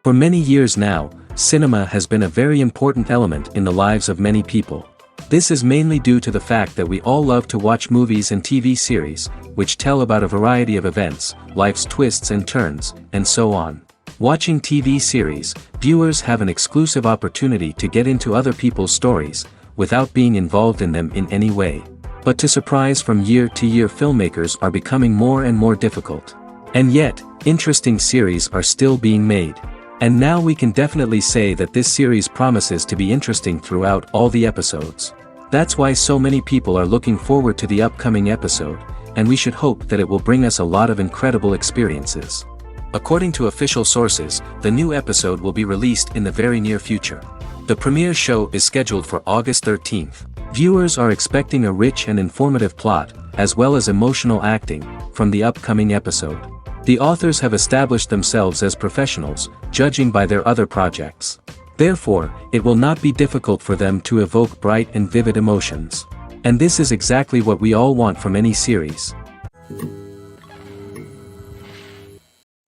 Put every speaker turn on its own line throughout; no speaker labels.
For many years now, cinema has been a very important element in the lives of many people. This is mainly due to the fact that we all love to watch movies and TV series, which tell about a variety of events, life's twists and turns, and so on. Watching TV series, viewers have an exclusive opportunity to get into other people's stories, without being involved in them in any way. But to surprise from year to year, filmmakers are becoming more and more difficult. And yet, interesting series are still being made. And now we can definitely say that this series promises to be interesting throughout all the episodes. That's why so many people are looking forward to the upcoming episode, and we should hope that it will bring us a lot of incredible experiences. According to official sources, the new episode will be released in the very near future. The premiere show is scheduled for August 13th. Viewers are expecting a rich and informative plot, as well as emotional acting, from the upcoming episode. The authors have established themselves as professionals, judging by their other projects. Therefore, it will not be difficult for them to evoke bright and vivid emotions. And this is exactly what we all want from any series.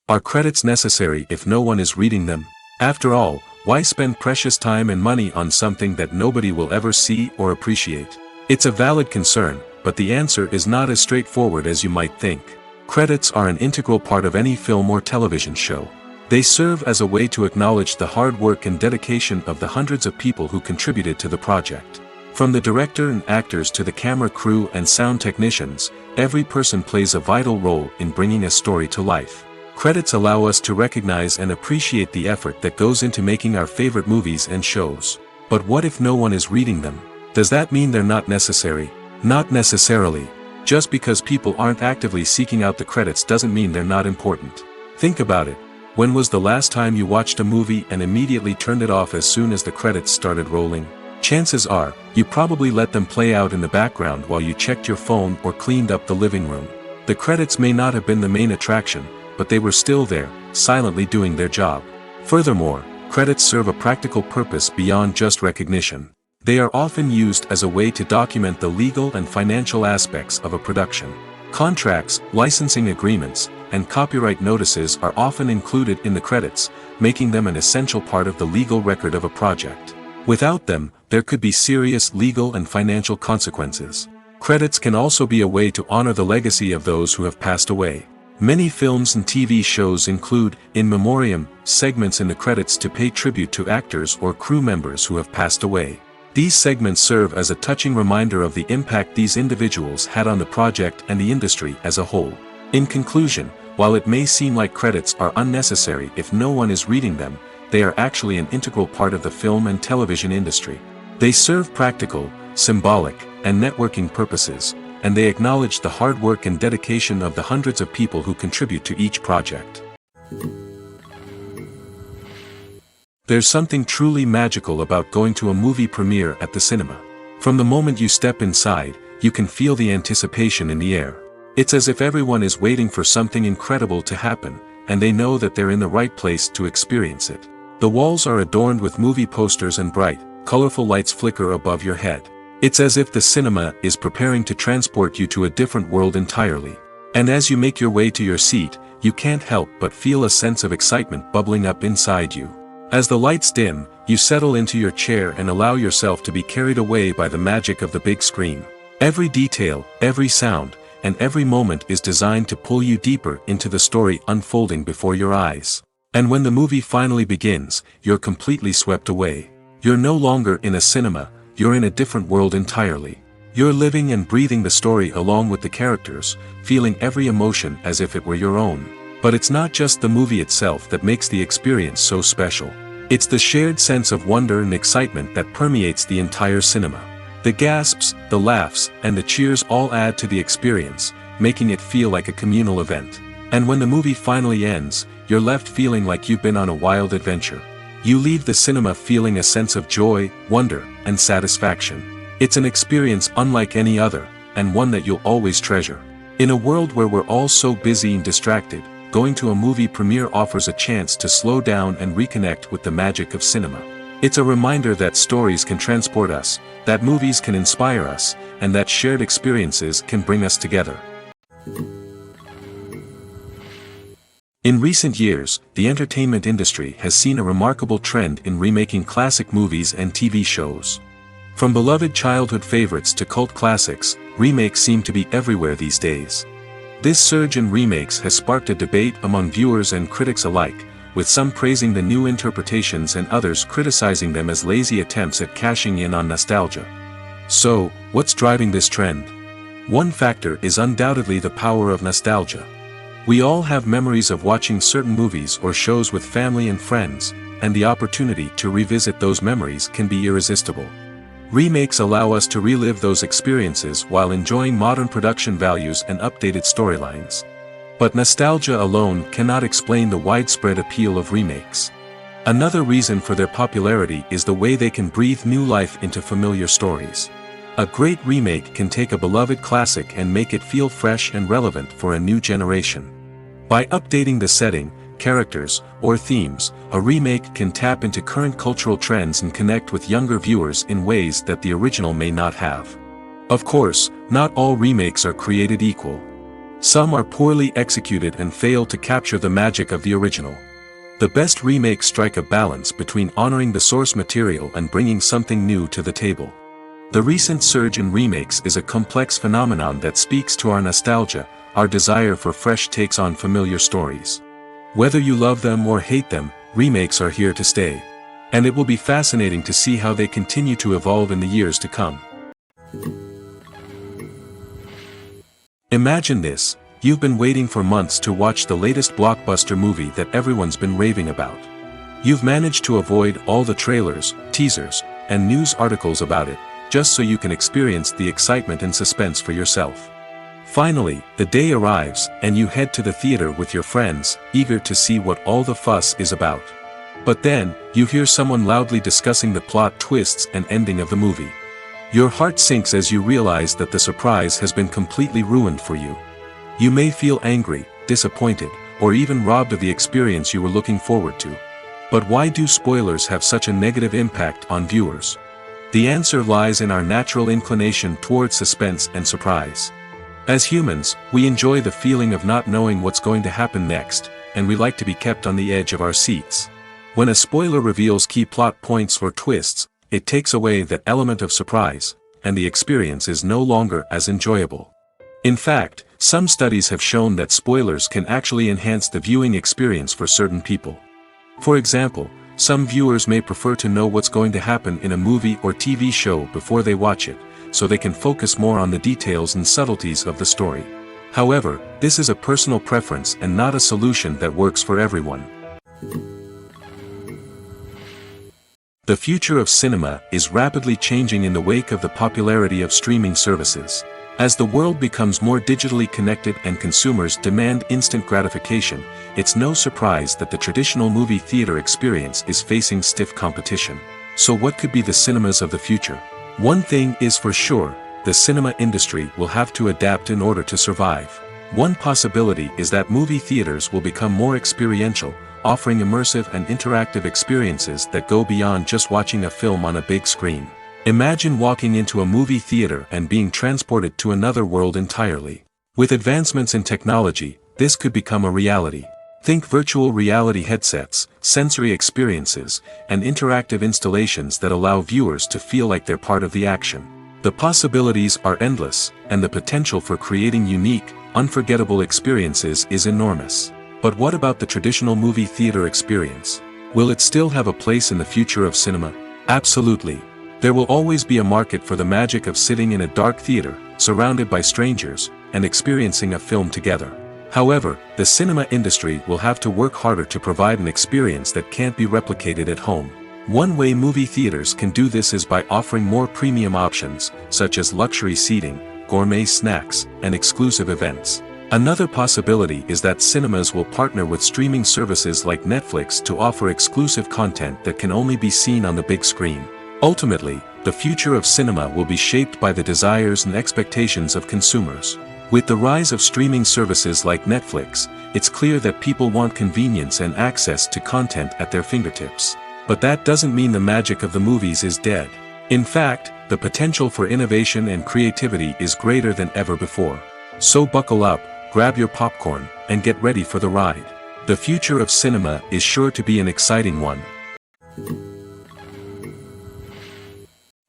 Are credits necessary if no one is reading them? After all, why spend precious time and money on something that nobody will ever see or appreciate? It's a valid concern, but the answer is not as straightforward as you might think. Credits are an integral part of any film or television show. They serve as a way to acknowledge the hard work and dedication of the hundreds of people who contributed to the project. From the director and actors to the camera crew and sound technicians, every person plays a vital role in bringing a story to life. Credits allow us to recognize and appreciate the effort that goes into making our favorite movies and shows. But what if no one is reading them? Does that mean they're not necessary? Not necessarily. Just because people aren't actively seeking out the credits doesn't mean they're not important. Think about it. When was the last time you watched a movie and immediately turned it off as soon as the credits started rolling? Chances are, you probably let them play out in the background while you checked your phone or cleaned up the living room. The credits may not have been the main attraction, but they were still there, silently doing their job. Furthermore, credits serve a practical purpose beyond just recognition. They are often used as a way to document the legal and financial aspects of a production. Contracts, licensing agreements, and copyright notices are often included in the credits, making them an essential part of the legal record of a project. Without them, there could be serious legal and financial consequences. Credits can also be a way to honor the legacy of those who have passed away. Many films and TV shows include, in memoriam, segments in the credits to pay tribute to actors or crew members who have passed away. These segments serve as a touching reminder of the impact these individuals had on the project and the industry as a whole. In conclusion, while it may seem like credits are unnecessary if no one is reading them, they are actually an integral part of the film and television industry. They serve practical, symbolic, and networking purposes, and they acknowledge the hard work and dedication of the hundreds of people who contribute to each project. There's something truly magical about going to a movie premiere at the cinema. From the moment you step inside, you can feel the anticipation in the air. It's as if everyone is waiting for something incredible to happen, and they know that they're in the right place to experience it. The walls are adorned with movie posters and bright, colorful lights flicker above your head. It's as if the cinema is preparing to transport you to a different world entirely. And as you make your way to your seat, you can't help but feel a sense of excitement bubbling up inside you. As the lights dim, you settle into your chair and allow yourself to be carried away by the magic of the big screen. Every detail, every sound, and every moment is designed to pull you deeper into the story unfolding before your eyes. And when the movie finally begins, you're completely swept away. You're no longer in a cinema, you're in a different world entirely. You're living and breathing the story along with the characters, feeling every emotion as if it were your own. But it's not just the movie itself that makes the experience so special. It's the shared sense of wonder and excitement that permeates the entire cinema. The gasps, the laughs, and the cheers all add to the experience, making it feel like a communal event. And when the movie finally ends, you're left feeling like you've been on a wild adventure. You leave the cinema feeling a sense of joy, wonder, and satisfaction. It's an experience unlike any other, and one that you'll always treasure. In a world where we're all so busy and distracted, going to a movie premiere offers a chance to slow down and reconnect with the magic of cinema. It's a reminder that stories can transport us, that movies can inspire us, and that shared experiences can bring us together. In recent years, the entertainment industry has seen a remarkable trend in remaking classic movies and TV shows. From beloved childhood favorites to cult classics, remakes seem to be everywhere these days. This surge in remakes has sparked a debate among viewers and critics alike, with some praising the new interpretations and others criticizing them as lazy attempts at cashing in on nostalgia. So, what's driving this trend? One factor is undoubtedly the power of nostalgia. We all have memories of watching certain movies or shows with family and friends, and the opportunity to revisit those memories can be irresistible. Remakes allow us to relive those experiences while enjoying modern production values and updated storylines. But nostalgia alone cannot explain the widespread appeal of remakes. Another reason for their popularity is the way they can breathe new life into familiar stories. A great remake can take a beloved classic and make it feel fresh and relevant for a new generation. By updating the setting, characters, or themes, a remake can tap into current cultural trends and connect with younger viewers in ways that the original may not have. Of course, not all remakes are created equal. Some are poorly executed and fail to capture the magic of the original. The best remakes strike a balance between honoring the source material and bringing something new to the table. The recent surge in remakes is a complex phenomenon that speaks to our nostalgia, our desire for fresh takes on familiar stories. Whether you love them or hate them, remakes are here to stay. And it will be fascinating to see how they continue to evolve in the years to come. Imagine this: you've been waiting for months to watch the latest blockbuster movie that everyone's been raving about. You've managed to avoid all the trailers, teasers, and news articles about it, just so you can experience the excitement and suspense for yourself. Finally, the day arrives, and you head to the theater with your friends, eager to see what all the fuss is about. But then, you hear someone loudly discussing the plot twists and ending of the movie. Your heart sinks as you realize that the surprise has been completely ruined for you. You may feel angry, disappointed, or even robbed of the experience you were looking forward to. But why do spoilers have such a negative impact on viewers? The answer lies in our natural inclination towards suspense and surprise. As humans, we enjoy the feeling of not knowing what's going to happen next, and we like to be kept on the edge of our seats. When a spoiler reveals key plot points or twists, it takes away that element of surprise, and the experience is no longer as enjoyable. In fact, some studies have shown that spoilers can actually enhance the viewing experience for certain people. For example, some viewers may prefer to know what's going to happen in a movie or TV show before they watch it, so they can focus more on the details and subtleties of the story. However, this is a personal preference and not a solution that works for everyone. The future of cinema is rapidly changing in the wake of the popularity of streaming services. As the world becomes more digitally connected and consumers demand instant gratification, it's no surprise that the traditional movie theater experience is facing stiff competition. So what could be the cinemas of the future? One thing is for sure: the cinema industry will have to adapt in order to survive. One possibility is that movie theaters will become more experiential, offering immersive and interactive experiences that go beyond just watching a film on a big screen. Imagine walking into a movie theater and being transported to another world entirely. With advancements in technology, this could become a reality. Think virtual reality headsets, sensory experiences, and interactive installations that allow viewers to feel like they're part of the action. The possibilities are endless, and the potential for creating unique, unforgettable experiences is enormous. But what about the traditional movie theater experience? Will it still have a place in the future of cinema? Absolutely. There will always be a market for the magic of sitting in a dark theater, surrounded by strangers, and experiencing a film together. However, the cinema industry will have to work harder to provide an experience that can't be replicated at home. One way movie theaters can do this is by offering more premium options, such as luxury seating, gourmet snacks, and exclusive events. Another possibility is that cinemas will partner with streaming services like Netflix to offer exclusive content that can only be seen on the big screen. Ultimately, the future of cinema will be shaped by the desires and expectations of consumers. With the rise of streaming services like Netflix, it's clear that people want convenience and access to content at their fingertips. But that doesn't mean the magic of the movies is dead. In fact, the potential for innovation and creativity is greater than ever before. So buckle up, grab your popcorn, and get ready for the ride. The future of cinema is sure to be an exciting one.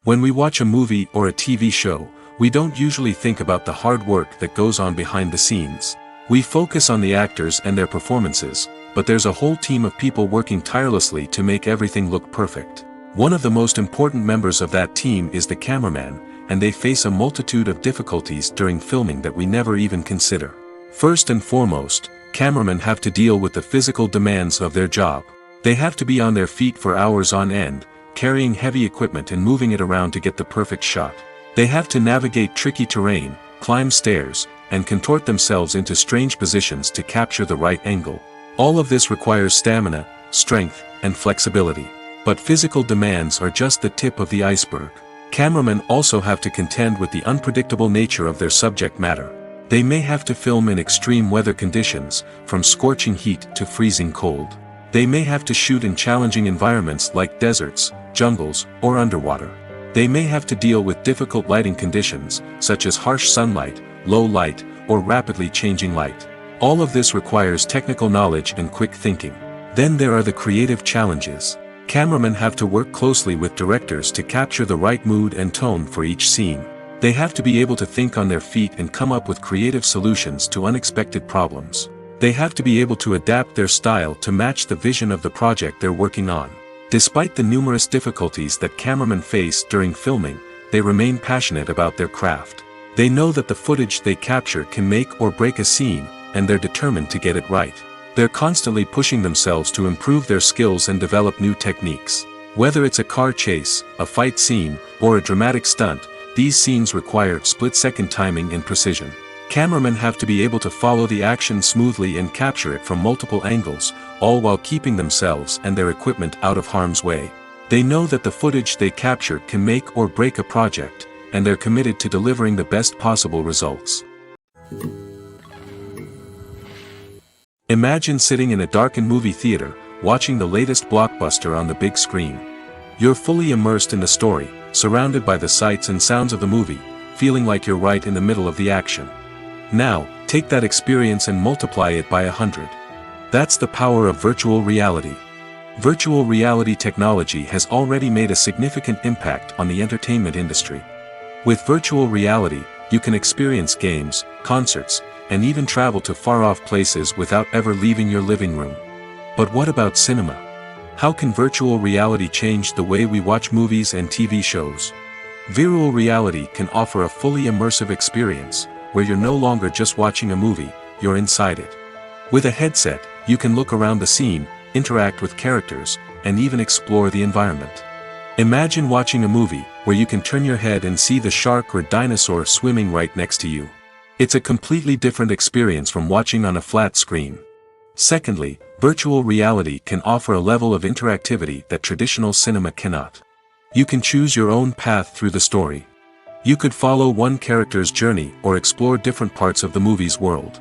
When we watch a movie or a TV show, we don't usually think about the hard work that goes on behind the scenes. We focus on the actors and their performances, but there's a whole team of people working tirelessly to make everything look perfect. One of the most important members of that team is the cameraman, and they face a multitude of difficulties during filming that we never even consider. First and foremost, cameramen have to deal with the physical demands of their job. They have to be on their feet for hours on end, carrying heavy equipment and moving it around to get the perfect shot. They have to navigate tricky terrain, climb stairs, and contort themselves into strange positions to capture the right angle. All of this requires stamina, strength, and flexibility. But physical demands are just the tip of the iceberg. Cameramen also have to contend with the unpredictable nature of their subject matter. They may have to film in extreme weather conditions, from scorching heat to freezing cold. They may have to shoot in challenging environments like deserts, jungles, or underwater. They may have to deal with difficult lighting conditions, such as harsh sunlight, low light, or rapidly changing light. All of this requires technical knowledge and quick thinking. Then there are the creative challenges. Cameramen have to work closely with directors to capture the right mood and tone for each scene. They have to be able to think on their feet and come up with creative solutions to unexpected problems. They have to be able to adapt their style to match the vision of the project they're working on. Despite the numerous difficulties that cameramen face during filming, they remain passionate about their craft. They know that the footage they capture can make or break a scene, and they're determined to get it right. They're constantly pushing themselves to improve their skills and develop new techniques. Whether it's a car chase, a fight scene, or a dramatic stunt, these scenes require split-second timing and precision. Cameramen have to be able to follow the action smoothly and capture it from multiple angles, all while keeping themselves and their equipment out of harm's way. They know that the footage they capture can make or break a project, and they're committed to delivering the best possible results. Imagine sitting in a darkened movie theater, watching the latest blockbuster on the big screen. You're fully immersed in the story, surrounded by the sights and sounds of the movie, feeling like you're right in the middle of the action. Now, take that experience and multiply it by 100. That's the power of virtual reality. Virtual reality technology has already made a significant impact on the entertainment industry. With virtual reality, you can experience games, concerts, and even travel to far-off places without ever leaving your living room. But what about cinema? How can virtual reality change the way we watch movies and TV shows? Virtual reality can offer a fully immersive experience, where you're no longer just watching a movie, you're inside it. With a headset, you can look around the scene, interact with characters, and even explore the environment. Imagine watching a movie, where you can turn your head and see the shark or dinosaur swimming right next to you. It's a completely different experience from watching on a flat screen. Secondly, virtual reality can offer a level of interactivity that traditional cinema cannot. You can choose your own path through the story. You could follow one character's journey or explore different parts of the movie's world.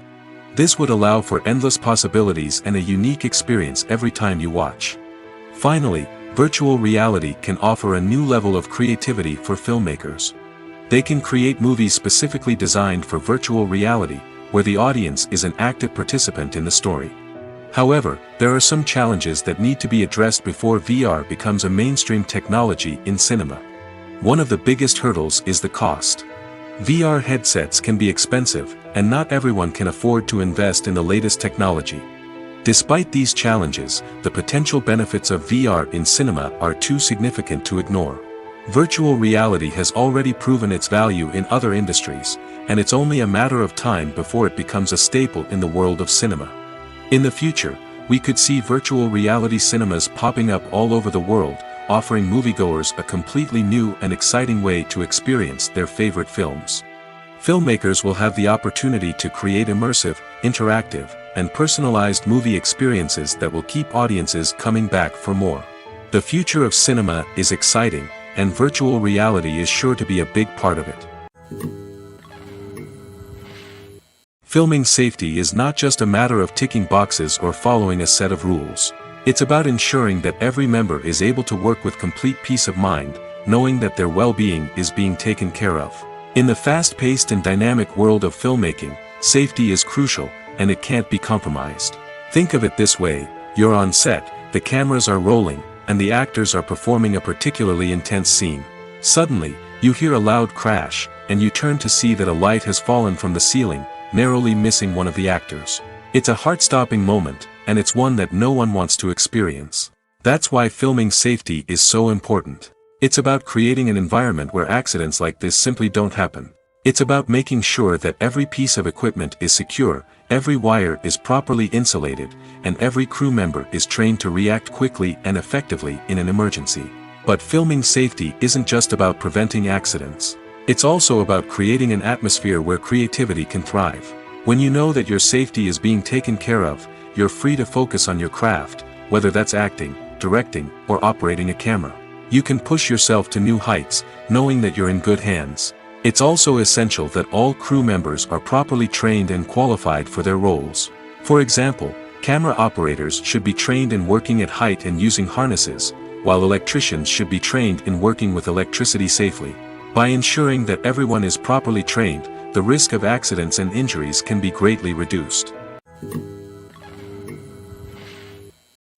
This would allow for endless possibilities and a unique experience every time you watch. Finally, virtual reality can offer a new level of creativity for filmmakers. They can create movies specifically designed for virtual reality, where the audience is an active participant in the story. However, there are some challenges that need to be addressed before VR becomes a mainstream technology in cinema. One of the biggest hurdles is the cost. VR headsets can be expensive, and not everyone can afford to invest in the latest technology. Despite these challenges, the potential benefits of VR in cinema are too significant to ignore. Virtual reality has already proven its value in other industries, and it's only a matter of time before it becomes a staple in the world of cinema. In the future, we could see virtual reality cinemas popping up all over the world, offering moviegoers a completely new and exciting way to experience their favorite films. Filmmakers will have the opportunity to create immersive, interactive, and personalized movie experiences that will keep audiences coming back for more. The future of cinema is exciting, and virtual reality is sure to be a big part of it. Filming safety is not just a matter of ticking boxes or following a set of rules. It's about ensuring that every member is able to work with complete peace of mind, knowing that their well-being is being taken care of. In the fast-paced and dynamic world of filmmaking, safety is crucial, and it can't be compromised. Think of it this way: you're on set, the cameras are rolling, and the actors are performing a particularly intense scene. Suddenly, you hear a loud crash, and you turn to see that a light has fallen from the ceiling, narrowly missing one of the actors. It's a heart-stopping moment, and it's one that no one wants to experience. That's why filming safety is so important. It's about creating an environment where accidents like this simply don't happen. It's about making sure that every piece of equipment is secure, every wire is properly insulated, and every crew member is trained to react quickly and effectively in an emergency. But filming safety isn't just about preventing accidents. It's also about creating an atmosphere where creativity can thrive. When you know that your safety is being taken care of, you're free to focus on your craft, whether that's acting, directing, or operating a camera. You can push yourself to new heights, knowing that you're in good hands. It's also essential that all crew members are properly trained and qualified for their roles. For example, camera operators should be trained in working at height and using harnesses, while electricians should be trained in working with electricity safely. By ensuring that everyone is properly trained, the risk of accidents and injuries can be greatly reduced.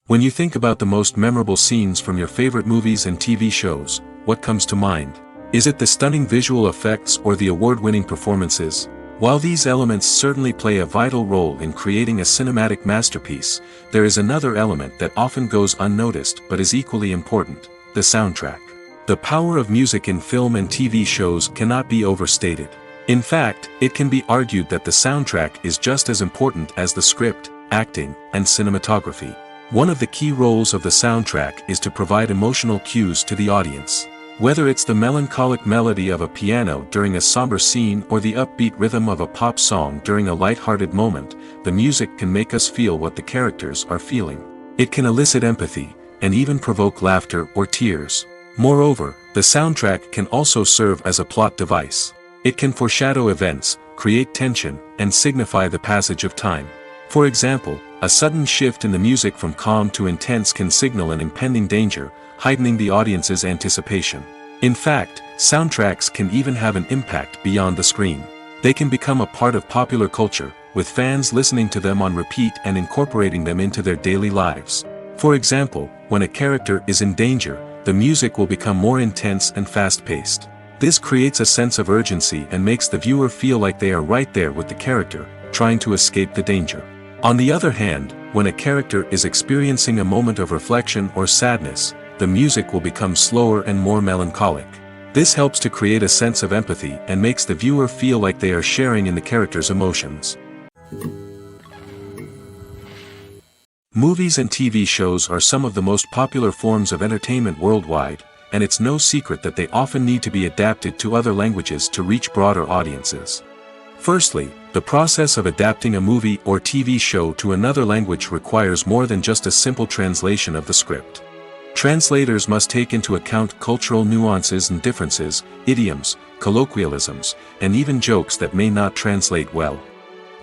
When you think about the most memorable scenes from your favorite movies and TV shows, what comes to mind? Is it the stunning visual effects or the award-winning performances? While these elements certainly play a vital role in creating a cinematic masterpiece, there is another element that often goes unnoticed but is equally important: the soundtrack. The power of music in film and TV shows cannot be overstated. In fact, it can be argued that the soundtrack is just as important as the script, acting, and cinematography. One of the key roles of the soundtrack is to provide emotional cues to the audience. Whether it's the melancholic melody of a piano during a somber scene or the upbeat rhythm of a pop song during a light-hearted moment, the music can make us feel what the characters are feeling. It can elicit empathy, and even provoke laughter or tears. Moreover, the soundtrack can also serve as a plot device. It can foreshadow events, create tension, and signify the passage of time. For example, a sudden shift in the music from calm to intense can signal an impending danger, heightening the audience's anticipation. In fact, soundtracks can even have an impact beyond the screen. They can become a part of popular culture, with fans listening to them on repeat and incorporating them into their daily lives. For example, when a character is in danger, the music will become more intense and fast-paced. This creates a sense of urgency and makes the viewer feel like they are right there with the character, trying to escape the danger. On the other hand, when a character is experiencing a moment of reflection or sadness, the music will become slower and more melancholic. This helps to create a sense of empathy and makes the viewer feel like they are sharing in the character's emotions. Movies and TV shows are some of the most popular forms of entertainment worldwide, and it's no secret that they often need to be adapted to other languages to reach broader audiences. Firstly, the process of adapting a movie or TV show to another language requires more than just a simple translation of the script. Translators must take into account cultural nuances and differences, idioms, colloquialisms, and even jokes that may not translate well.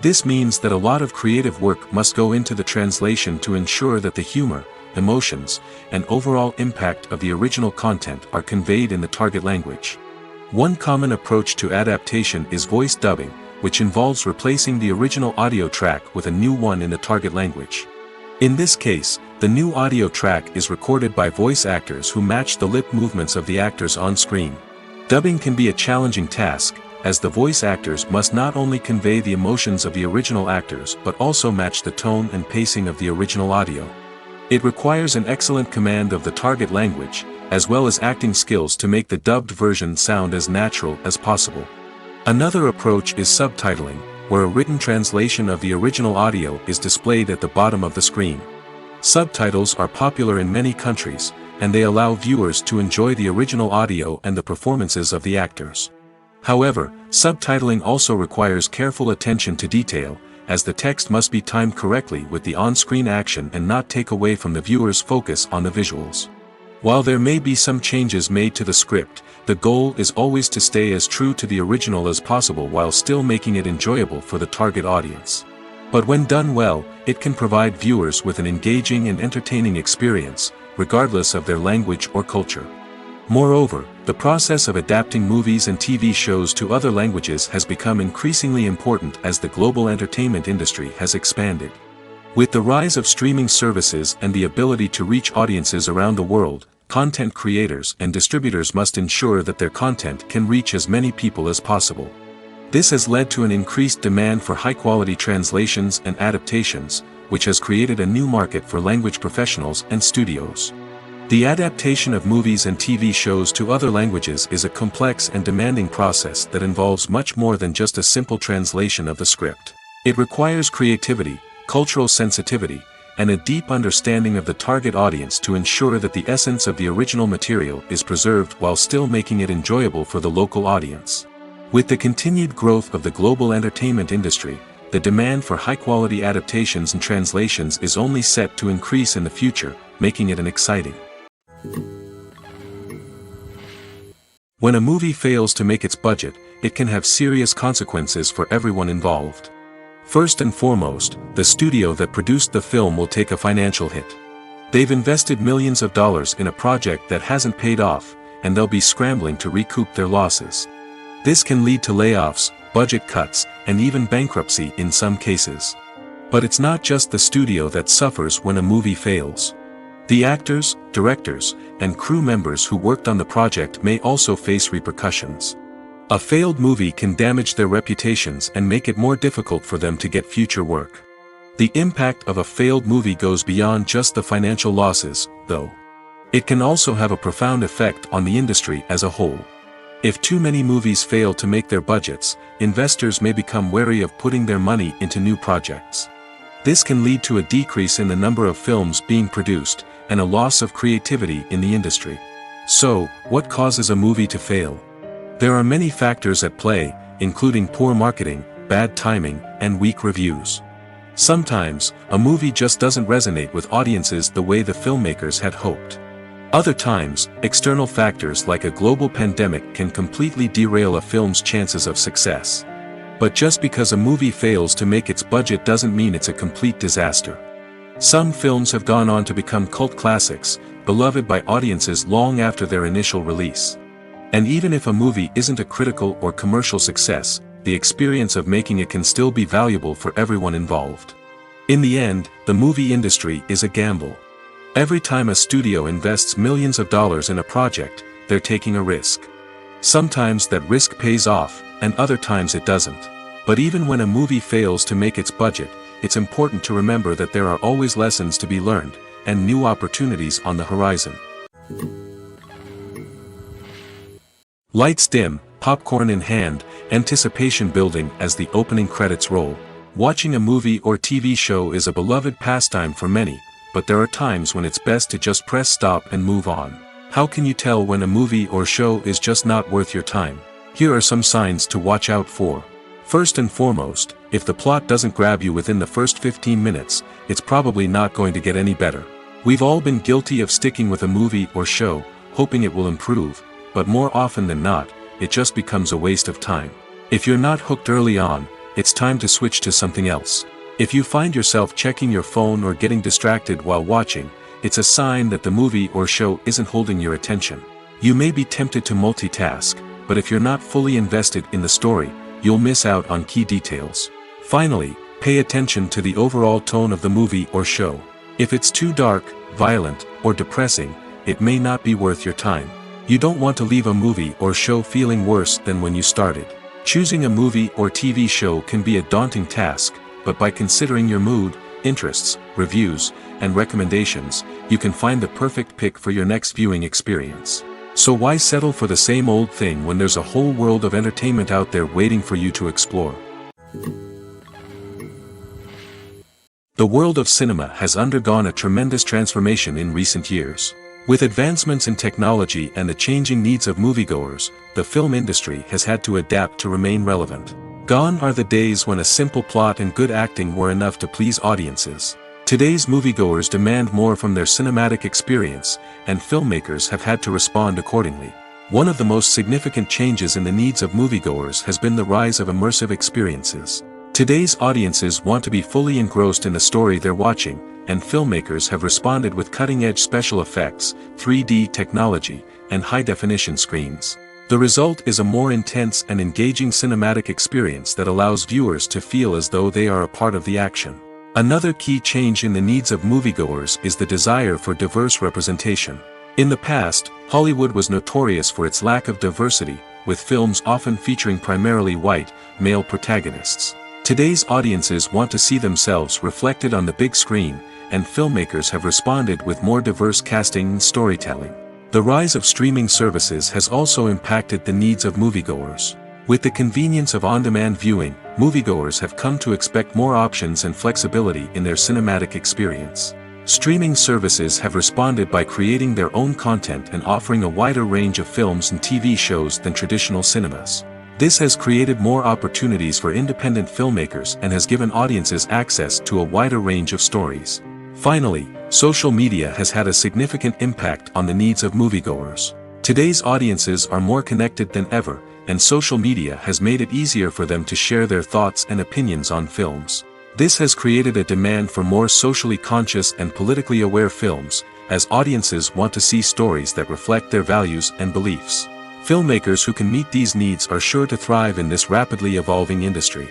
This means that a lot of creative work must go into the translation to ensure that the humor, emotions, and overall impact of the original content are conveyed in the target language. One common approach to adaptation is voice dubbing, which involves replacing the original audio track with a new one in the target language. In this case, the new audio track is recorded by voice actors who match the lip movements of the actors on screen. Dubbing can be a challenging task, as the voice actors must not only convey the emotions of the original actors but also match the tone and pacing of the original audio. It requires an excellent command of the target language, as well as acting skills to make the dubbed version sound as natural as possible. Another approach is subtitling, where a written translation of the original audio is displayed at the bottom of the screen. Subtitles are popular in many countries, and they allow viewers to enjoy the original audio and the performances of the actors. However, subtitling also requires careful attention to detail, as the text must be timed correctly with the on-screen action and not take away from the viewer's focus on the visuals. While there may be some changes made to the script, the goal is always to stay as true to the original as possible while still making it enjoyable for the target audience. But when done well, it can provide viewers with an engaging and entertaining experience, regardless of their language or culture. Moreover, the process of adapting movies and TV shows to other languages has become increasingly important as the global entertainment industry has expanded. With the rise of streaming services and the ability to reach audiences around the world, content creators and distributors must ensure that their content can reach as many people as possible. This has led to an increased demand for high-quality translations and adaptations, which has created a new market for language professionals and studios. The adaptation of movies and TV shows to other languages is a complex and demanding process that involves much more than just a simple translation of the script. It requires creativity, cultural sensitivity, and a deep understanding of the target audience to ensure that the essence of the original material is preserved while still making it enjoyable for the local audience. With the continued growth of the global entertainment industry, the demand for high-quality adaptations and translations is only set to increase in the future, making it an exciting. When a movie fails to make its budget, it can have serious consequences for everyone involved. First and foremost, the studio that produced the film will take a financial hit. They've invested millions of dollars in a project that hasn't paid off, and they'll be scrambling to recoup their losses. This can lead to layoffs, budget cuts, and even bankruptcy in some cases. But it's not just the studio that suffers when a movie fails. The actors, directors, and crew members who worked on the project may also face repercussions. A failed movie can damage their reputations and make it more difficult for them to get future work. The impact of a failed movie goes beyond just the financial losses, though. It can also have a profound effect on the industry as a whole. If too many movies fail to make their budgets, investors may become wary of putting their money into new projects. This can lead to a decrease in the number of films being produced, and a loss of creativity in the industry. So, what causes a movie to fail? There are many factors at play, including poor marketing, bad timing, and weak reviews. Sometimes, a movie just doesn't resonate with audiences the way the filmmakers had hoped. Other times, external factors like a global pandemic can completely derail a film's chances of success. But just because a movie fails to make its budget doesn't mean it's a complete disaster. Some films have gone on to become cult classics, beloved by audiences long after their initial release. And even if a movie isn't a critical or commercial success, the experience of making it can still be valuable for everyone involved. In the end, the movie industry is a gamble. Every time a studio invests millions of dollars in a project, they're taking a risk. Sometimes that risk pays off, and other times it doesn't. But even when a movie fails to make its budget, it's important to remember that there are always lessons to be learned, and new opportunities on the horizon. Lights dim, popcorn in hand, anticipation building as the opening credits roll. Watching a movie or TV show is a beloved pastime for many, but there are times when it's best to just press stop and move on. How can you tell when a movie or show is just not worth your time? Here are some signs to watch out for. First and foremost, if the plot doesn't grab you within the first 15 minutes, it's probably not going to get any better. We've all been guilty of sticking with a movie or show, hoping it will improve, but more often than not, it just becomes a waste of time. If you're not hooked early on, it's time to switch to something else. If you find yourself checking your phone or getting distracted while watching, it's a sign that the movie or show isn't holding your attention. You may be tempted to multitask, but if you're not fully invested in the story, you'll miss out on key details. Finally, pay attention to the overall tone of the movie or show. If it's too dark, violent, or depressing, it may not be worth your time. You don't want to leave a movie or show feeling worse than when you started. Choosing a movie or TV show can be a daunting task, but by considering your mood, interests, reviews, and recommendations, you can find the perfect pick for your next viewing experience. So why settle for the same old thing when there's a whole world of entertainment out there waiting for you to explore? The world of cinema has undergone a tremendous transformation in recent years. With advancements in technology and the changing needs of moviegoers, the film industry has had to adapt to remain relevant. Gone are the days when a simple plot and good acting were enough to please audiences. Today's moviegoers demand more from their cinematic experience, and filmmakers have had to respond accordingly. One of the most significant changes in the needs of moviegoers has been the rise of immersive experiences. Today's audiences want to be fully engrossed in the story they're watching, and filmmakers have responded with cutting-edge special effects, 3D technology, and high-definition screens. The result is a more intense and engaging cinematic experience that allows viewers to feel as though they are a part of the action. Another key change in the needs of moviegoers is the desire for diverse representation. In the past, Hollywood was notorious for its lack of diversity, with films often featuring primarily white, male protagonists. Today's audiences want to see themselves reflected on the big screen, and filmmakers have responded with more diverse casting and storytelling. The rise of streaming services has also impacted the needs of moviegoers. With the convenience of on-demand viewing, moviegoers have come to expect more options and flexibility in their cinematic experience. Streaming services have responded by creating their own content and offering a wider range of films and TV shows than traditional cinemas. This has created more opportunities for independent filmmakers and has given audiences access to a wider range of stories. Finally, social media has had a significant impact on the needs of moviegoers. Today's audiences are more connected than ever, and social media has made it easier for them to share their thoughts and opinions on films. This has created a demand for more socially conscious and politically aware films, as audiences want to see stories that reflect their values and beliefs. Filmmakers who can meet these needs are sure to thrive in this rapidly evolving industry.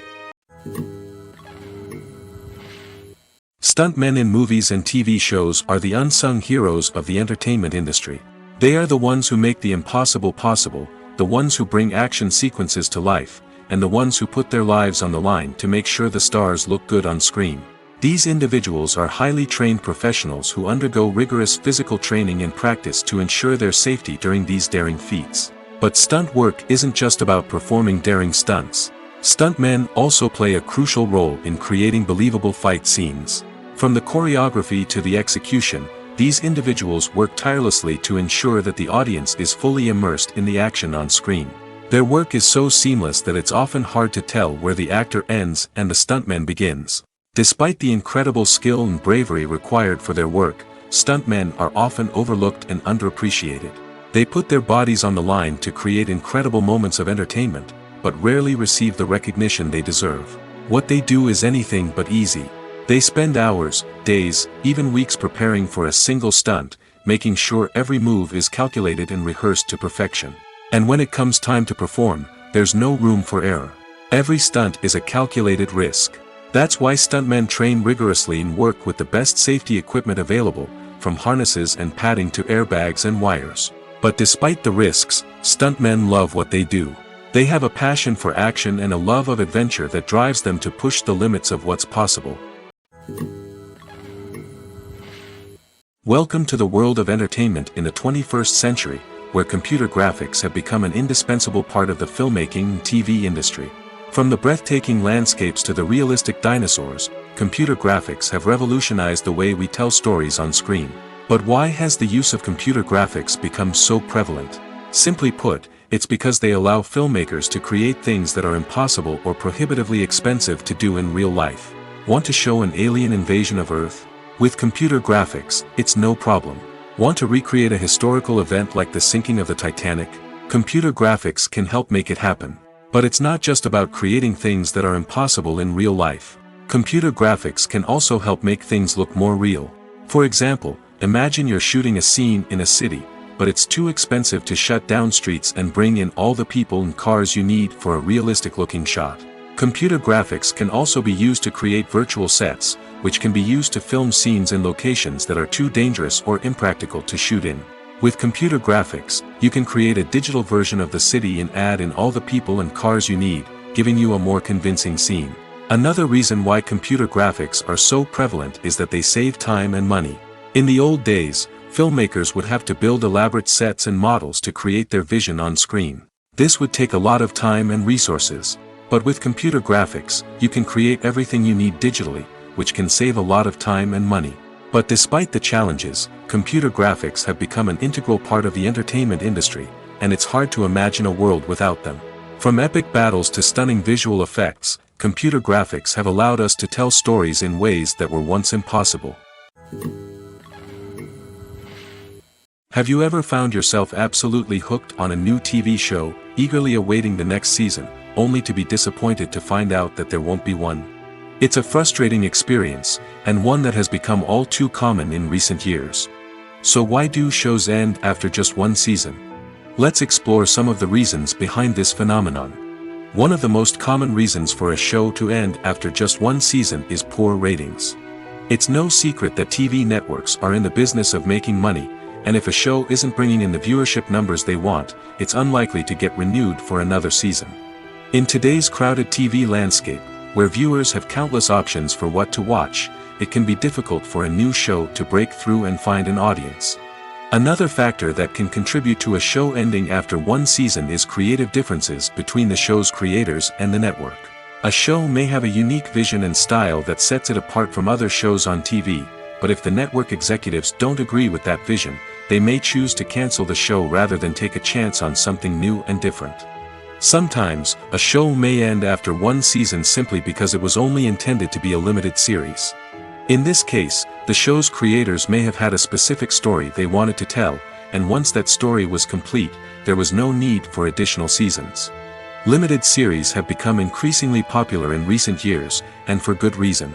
Stuntmen in movies and TV shows are the unsung heroes of the entertainment industry. They are the ones who make the impossible possible, the ones who bring action sequences to life, and the ones who put their lives on the line to make sure the stars look good on screen. These individuals are highly trained professionals who undergo rigorous physical training and practice to ensure their safety during these daring feats. But stunt work isn't just about performing daring stunts. Stuntmen also play a crucial role in creating believable fight scenes. From the choreography to the execution, these individuals work tirelessly to ensure that the audience is fully immersed in the action on screen. Their work is so seamless that it's often hard to tell where the actor ends and the stuntman begins. Despite the incredible skill and bravery required for their work, stuntmen are often overlooked and underappreciated. They put their bodies on the line to create incredible moments of entertainment, but rarely receive the recognition they deserve. What they do is anything but easy. They spend hours, days, even weeks preparing for a single stunt, making sure every move is calculated and rehearsed to perfection. And when it comes time to perform, there's no room for error. Every stunt is a calculated risk. That's why stuntmen train rigorously and work with the best safety equipment available, from harnesses and padding to airbags and wires. But despite the risks, stuntmen love what they do. They have a passion for action and a love of adventure that drives them to push the limits of what's possible. Welcome to the world of entertainment in the 21st century, where computer graphics have become an indispensable part of the filmmaking and TV industry. From the breathtaking landscapes to the realistic dinosaurs, computer graphics have revolutionized the way we tell stories on screen. But why has the use of computer graphics become so prevalent? Simply put, it's because they allow filmmakers to create things that are impossible or prohibitively expensive to do in real life. Want to show an alien invasion of Earth? With computer graphics, it's no problem. Want to recreate a historical event like the sinking of the Titanic? Computer graphics can help make it happen. But it's not just about creating things that are impossible in real life. Computer graphics can also help make things look more real. For example, imagine you're shooting a scene in a city, but it's too expensive to shut down streets and bring in all the people and cars you need for a realistic-looking shot. Computer graphics can also be used to create virtual sets, which can be used to film scenes in locations that are too dangerous or impractical to shoot in. With computer graphics, you can create a digital version of the city and add in all the people and cars you need, giving you a more convincing scene. Another reason why computer graphics are so prevalent is that they save time and money. In the old days, filmmakers would have to build elaborate sets and models to create their vision on screen. This would take a lot of time and resources. But with computer graphics, you can create everything you need digitally, which can save a lot of time and money. But despite the challenges, computer graphics have become an integral part of the entertainment industry, and it's hard to imagine a world without them. From epic battles to stunning visual effects, computer graphics have allowed us to tell stories in ways that were once impossible. Have you ever found yourself absolutely hooked on a new TV show, eagerly awaiting the next season, only to be disappointed to find out that there won't be one? It's a frustrating experience, and one that has become all too common in recent years. So why do shows end after just one season? Let's explore some of the reasons behind this phenomenon. One of the most common reasons for a show to end after just one season is poor ratings. It's no secret that TV networks are in the business of making money, and if a show isn't bringing in the viewership numbers they want, it's unlikely to get renewed for another season. In today's crowded TV landscape, where viewers have countless options for what to watch, it can be difficult for a new show to break through and find an audience. Another factor that can contribute to a show ending after one season is creative differences between the show's creators and the network. A show may have a unique vision and style that sets it apart from other shows on TV, but if the network executives don't agree with that vision, they may choose to cancel the show rather than take a chance on something new and different. Sometimes, a show may end after one season simply because it was only intended to be a limited series. In this case, the show's creators may have had a specific story they wanted to tell, and once that story was complete, there was no need for additional seasons. Limited series have become increasingly popular in recent years, and for good reason.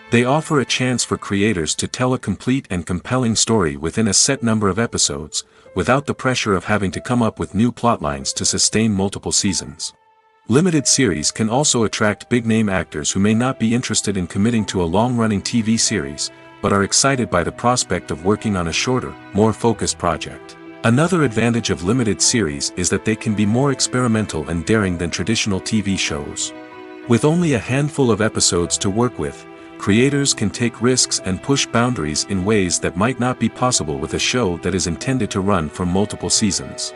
They offer a chance for creators to tell a complete and compelling story within a set number of episodes, without the pressure of having to come up with new plotlines to sustain multiple seasons. Limited series can also attract big-name actors who may not be interested in committing to a long-running TV series, but are excited by the prospect of working on a shorter, more focused project. Another advantage of limited series is that they can be more experimental and daring than traditional TV shows. With only a handful of episodes to work with, creators can take risks and push boundaries in ways that might not be possible with a show that is intended to run for multiple seasons.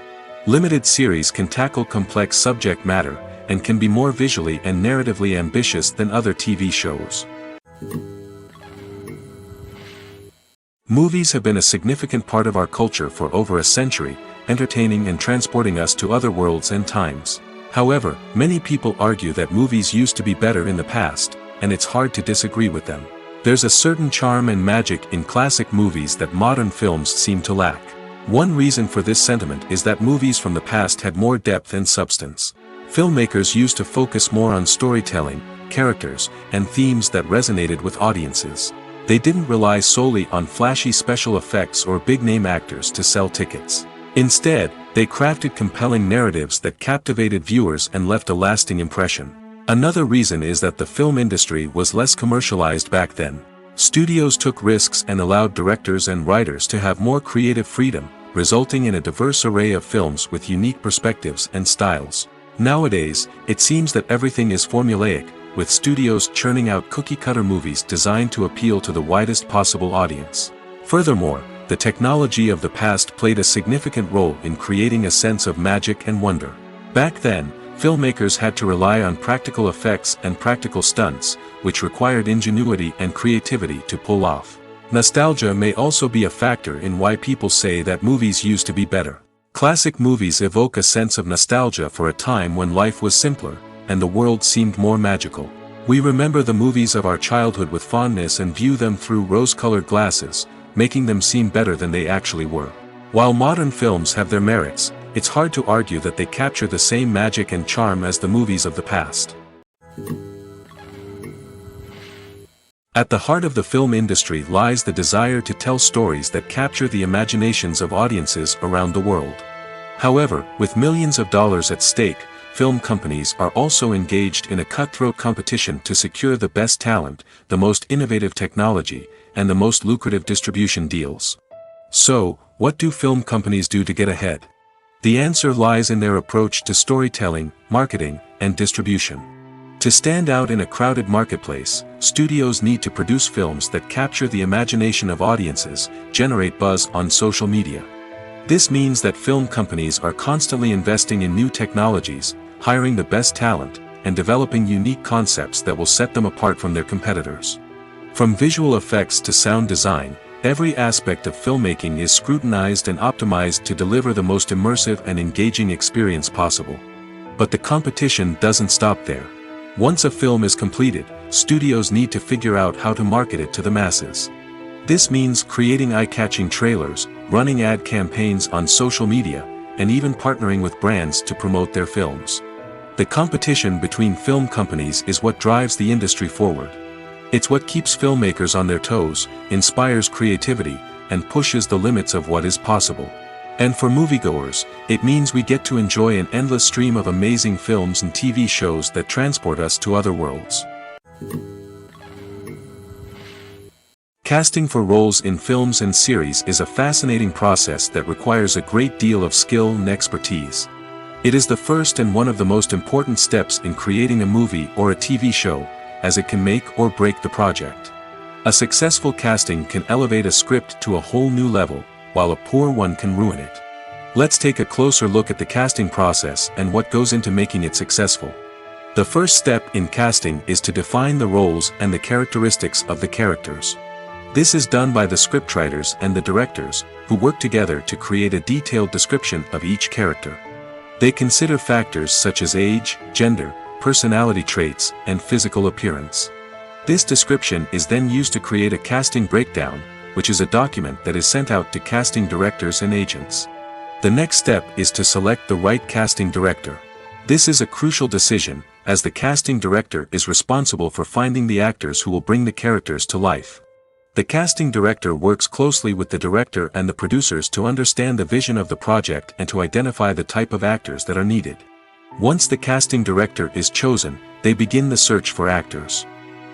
Limited series can tackle complex subject matter, and can be more visually and narratively ambitious than other TV shows. Movies have been a significant part of our culture for over a century, entertaining and transporting us to other worlds and times. However, many people argue that movies used to be better in the past, and it's hard to disagree with them. There's a certain charm and magic in classic movies that modern films seem to lack. One reason for this sentiment is that movies from the past had more depth and substance. Filmmakers used to focus more on storytelling, characters, and themes that resonated with audiences. They didn't rely solely on flashy special effects or big-name actors to sell tickets. Instead, they crafted compelling narratives that captivated viewers and left a lasting impression. Another reason is that the film industry was less commercialized back then. Studios took risks and allowed directors and writers to have more creative freedom, resulting in a diverse array of films with unique perspectives and styles. Nowadays, it seems that everything is formulaic, with studios churning out cookie-cutter movies designed to appeal to the widest possible audience. Furthermore, the technology of the past played a significant role in creating a sense of magic and wonder. Back then, filmmakers had to rely on practical effects and practical stunts, which required ingenuity and creativity to pull off. Nostalgia may also be a factor in why people say that movies used to be better. Classic movies evoke a sense of nostalgia for a time when life was simpler, and the world seemed more magical. We remember the movies of our childhood with fondness and view them through rose-colored glasses, making them seem better than they actually were. While modern films have their merits, it's hard to argue that they capture the same magic and charm as the movies of the past. At the heart of the film industry lies the desire to tell stories that capture the imaginations of audiences around the world. However, with millions of dollars at stake, film companies are also engaged in a cutthroat competition to secure the best talent, the most innovative technology, and the most lucrative distribution deals. So, what do film companies do to get ahead? The answer lies in their approach to storytelling, marketing, and distribution. To stand out in a crowded marketplace, studios need to produce films that capture the imagination of audiences, generate buzz on social media. This means that film companies are constantly investing in new technologies, hiring the best talent, and developing unique concepts that will set them apart from their competitors. From visual effects to sound design, every aspect of filmmaking is scrutinized and optimized to deliver the most immersive and engaging experience possible. But the competition doesn't stop there. Once a film is completed, studios need to figure out how to market it to the masses. This means creating eye-catching trailers, running ad campaigns on social media, and even partnering with brands to promote their films. The competition between film companies is what drives the industry forward. It's what keeps filmmakers on their toes, inspires creativity, and pushes the limits of what is possible. And for moviegoers, it means we get to enjoy an endless stream of amazing films and TV shows that transport us to other worlds. Casting for roles in films and series is a fascinating process that requires a great deal of skill and expertise. It is the first and one of the most important steps in creating a movie or a TV show, as it can make or break the project. A successful casting can elevate a script to a whole new level, while a poor one can ruin it. Let's take a closer look at the casting process and what goes into making it successful. The first step in casting is to define the roles and the characteristics of the characters. This is done by the scriptwriters and the directors, who work together to create a detailed description of each character. They consider factors such as age, gender, personality traits, and physical appearance. This description is then used to create a casting breakdown, which is a document that is sent out to casting directors and agents. The next step is to select the right casting director. This is a crucial decision, as the casting director is responsible for finding the actors who will bring the characters to life. The casting director works closely with the director and the producers to understand the vision of the project and to identify the type of actors that are needed. Once the casting director is chosen, they begin the search for actors.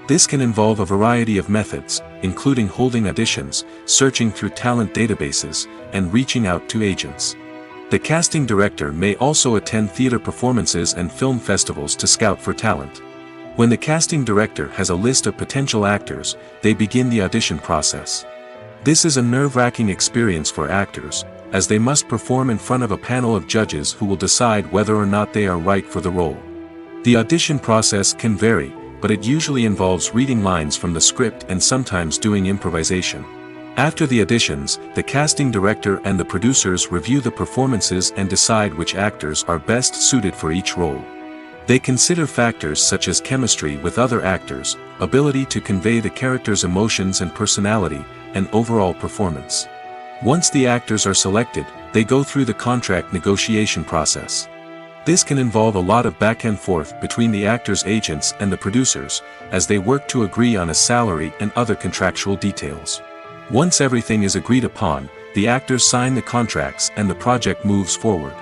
This can involve a variety of methods, including holding auditions, searching through talent databases, and reaching out to agents. The casting director may also attend theater performances and film festivals to scout for talent. When the casting director has a list of potential actors, they begin the audition process. This is a nerve-wracking experience for actors, as they must perform in front of a panel of judges who will decide whether or not they are right for the role. The audition process can vary, but it usually involves reading lines from the script and sometimes doing improvisation. After the auditions, the casting director and the producers review the performances and decide which actors are best suited for each role. They consider factors such as chemistry with other actors, ability to convey the character's emotions and personality, and overall performance. Once the actors are selected, they go through the contract negotiation process. This can involve a lot of back and forth between the actors' agents and the producers, as they work to agree on a salary and other contractual details. Once everything is agreed upon, the actors sign the contracts and the project moves forward.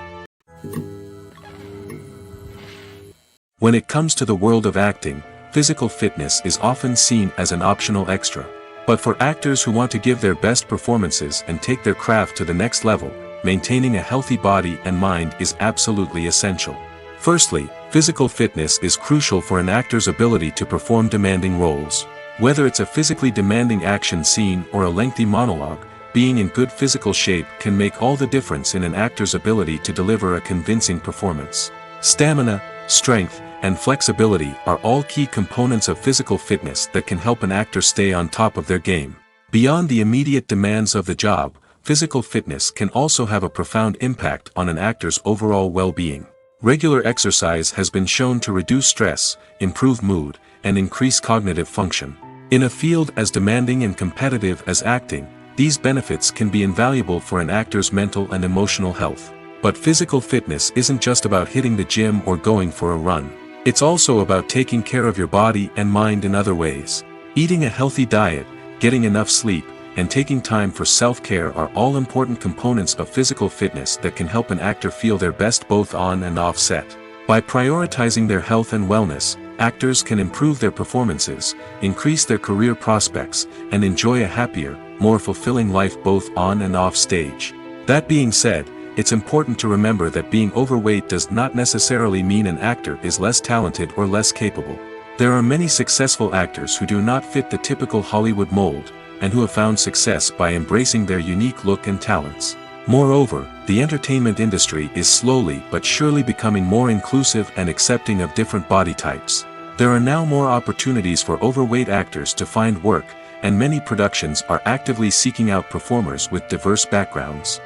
When it comes to the world of acting, physical fitness is often seen as an optional extra. But for actors who want to give their best performances and take their craft to the next level, maintaining a healthy body and mind is absolutely essential. Firstly, physical fitness is crucial for an actor's ability to perform demanding roles. Whether it's a physically demanding action scene or a lengthy monologue, being in good physical shape can make all the difference in an actor's ability to deliver a convincing performance. Stamina, strength, and flexibility are all key components of physical fitness that can help an actor stay on top of their game. Beyond the immediate demands of the job, physical fitness can also have a profound impact on an actor's overall well-being. Regular exercise has been shown to reduce stress, improve mood, and increase cognitive function. In a field as demanding and competitive as acting, these benefits can be invaluable for an actor's mental and emotional health. But physical fitness isn't just about hitting the gym or going for a run. It's also about taking care of your body and mind in other ways. Eating a healthy diet, getting enough sleep, and taking time for self-care are all important components of physical fitness that can help an actor feel their best both on and off set. By prioritizing their health and wellness, actors can improve their performances, increase their career prospects, and enjoy a happier, more fulfilling life both on and off stage. That being said, it's important to remember that being overweight does not necessarily mean an actor is less talented or less capable. There are many successful actors who do not fit the typical Hollywood mold, and who have found success by embracing their unique look and talents. Moreover, the entertainment industry is slowly but surely becoming more inclusive and accepting of different body types. There are now more opportunities for overweight actors to find work, and many productions are actively seeking out performers with diverse backgrounds.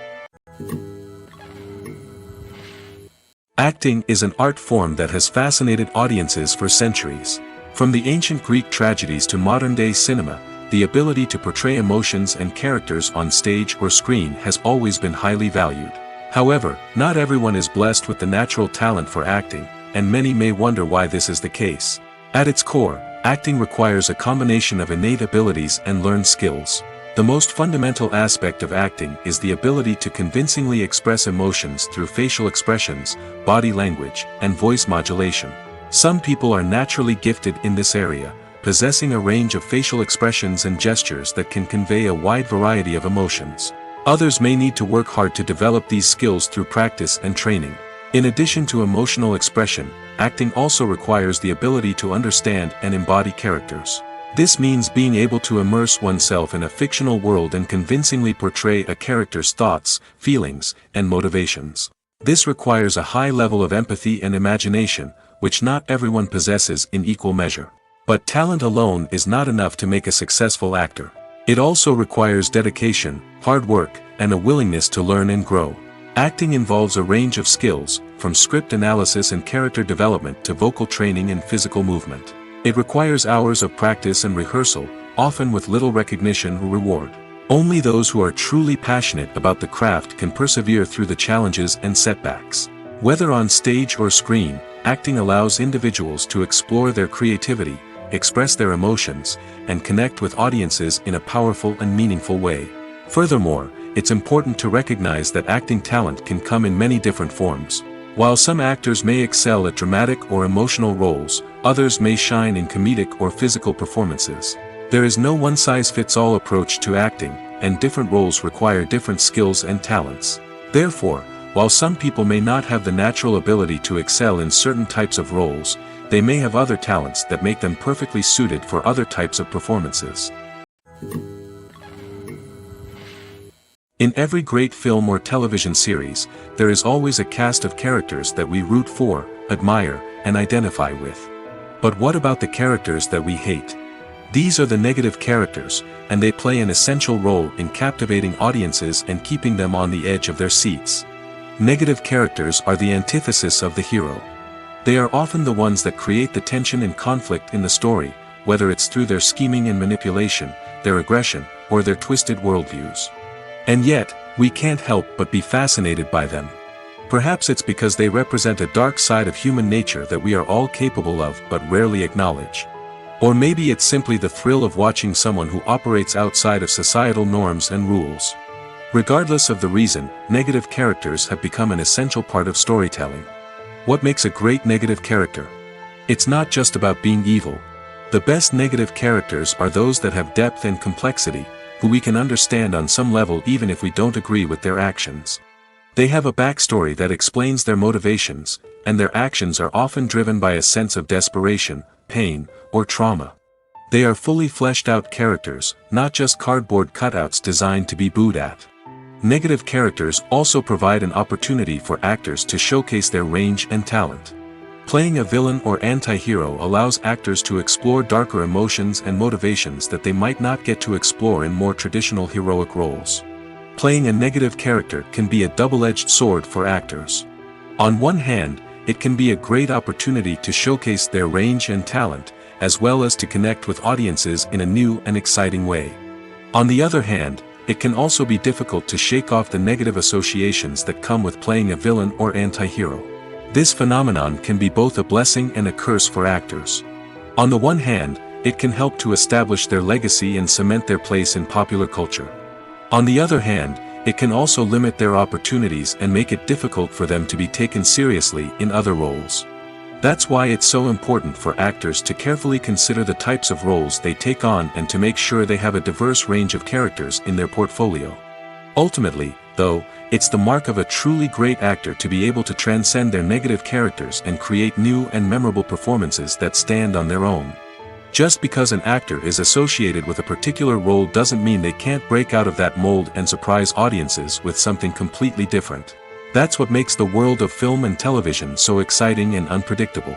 Acting is an art form that has fascinated audiences for centuries. From the ancient Greek tragedies to modern-day cinema, the ability to portray emotions and characters on stage or screen has always been highly valued. However, not everyone is blessed with the natural talent for acting, and many may wonder why this is the case. At its core, acting requires a combination of innate abilities and learned skills. The most fundamental aspect of acting is the ability to convincingly express emotions through facial expressions, body language, and voice modulation. Some people are naturally gifted in this area, possessing a range of facial expressions and gestures that can convey a wide variety of emotions. Others may need to work hard to develop these skills through practice and training. In addition to emotional expression, acting also requires the ability to understand and embody characters. This means being able to immerse oneself in a fictional world and convincingly portray a character's thoughts, feelings, and motivations. This requires a high level of empathy and imagination, which not everyone possesses in equal measure. But talent alone is not enough to make a successful actor. It also requires dedication, hard work, and a willingness to learn and grow. Acting involves a range of skills, from script analysis and character development to vocal training and physical movement. It requires hours of practice and rehearsal, often with little recognition or reward. Only those who are truly passionate about the craft can persevere through the challenges and setbacks. Whether on stage or screen, acting allows individuals to explore their creativity, express their emotions, and connect with audiences in a powerful and meaningful way. Furthermore, it's important to recognize that acting talent can come in many different forms. While some actors may excel at dramatic or emotional roles, others may shine in comedic or physical performances. There is no one-size-fits-all approach to acting, and different roles require different skills and talents. Therefore, while some people may not have the natural ability to excel in certain types of roles, they may have other talents that make them perfectly suited for other types of performances. In every great film or television series, there is always a cast of characters that we root for, admire, and identify with. But what about the characters that we hate? These are the negative characters, and they play an essential role in captivating audiences and keeping them on the edge of their seats. Negative characters are the antithesis of the hero. They are often the ones that create the tension and conflict in the story, whether it's through their scheming and manipulation, their aggression, or their twisted worldviews. And yet, we can't help but be fascinated by them. Perhaps it's because they represent a dark side of human nature that we are all capable of but rarely acknowledge. Or maybe it's simply the thrill of watching someone who operates outside of societal norms and rules. Regardless of the reason, negative characters have become an essential part of storytelling. What makes a great negative character? It's not just about being evil. The best negative characters are those that have depth and complexity, who we can understand on some level even if we don't agree with their actions. They have a backstory that explains their motivations, and their actions are often driven by a sense of desperation, pain, or trauma. They are fully fleshed out characters, not just cardboard cutouts designed to be booed at. Negative characters also provide an opportunity for actors to showcase their range and talent. Playing a villain or anti-hero allows actors to explore darker emotions and motivations that they might not get to explore in more traditional heroic roles. Playing a negative character can be a double-edged sword for actors. On one hand, it can be a great opportunity to showcase their range and talent, as well as to connect with audiences in a new and exciting way. On the other hand, it can also be difficult to shake off the negative associations that come with playing a villain or anti-hero. This phenomenon can be both a blessing and a curse for actors. On the one hand, it can help to establish their legacy and cement their place in popular culture. On the other hand, it can also limit their opportunities and make it difficult for them to be taken seriously in other roles. That's why it's so important for actors to carefully consider the types of roles they take on and to make sure they have a diverse range of characters in their portfolio. Ultimately, though, it's the mark of a truly great actor to be able to transcend their negative characters and create new and memorable performances that stand on their own. Just because an actor is associated with a particular role doesn't mean they can't break out of that mold and surprise audiences with something completely different. That's what makes the world of film and television so exciting and unpredictable.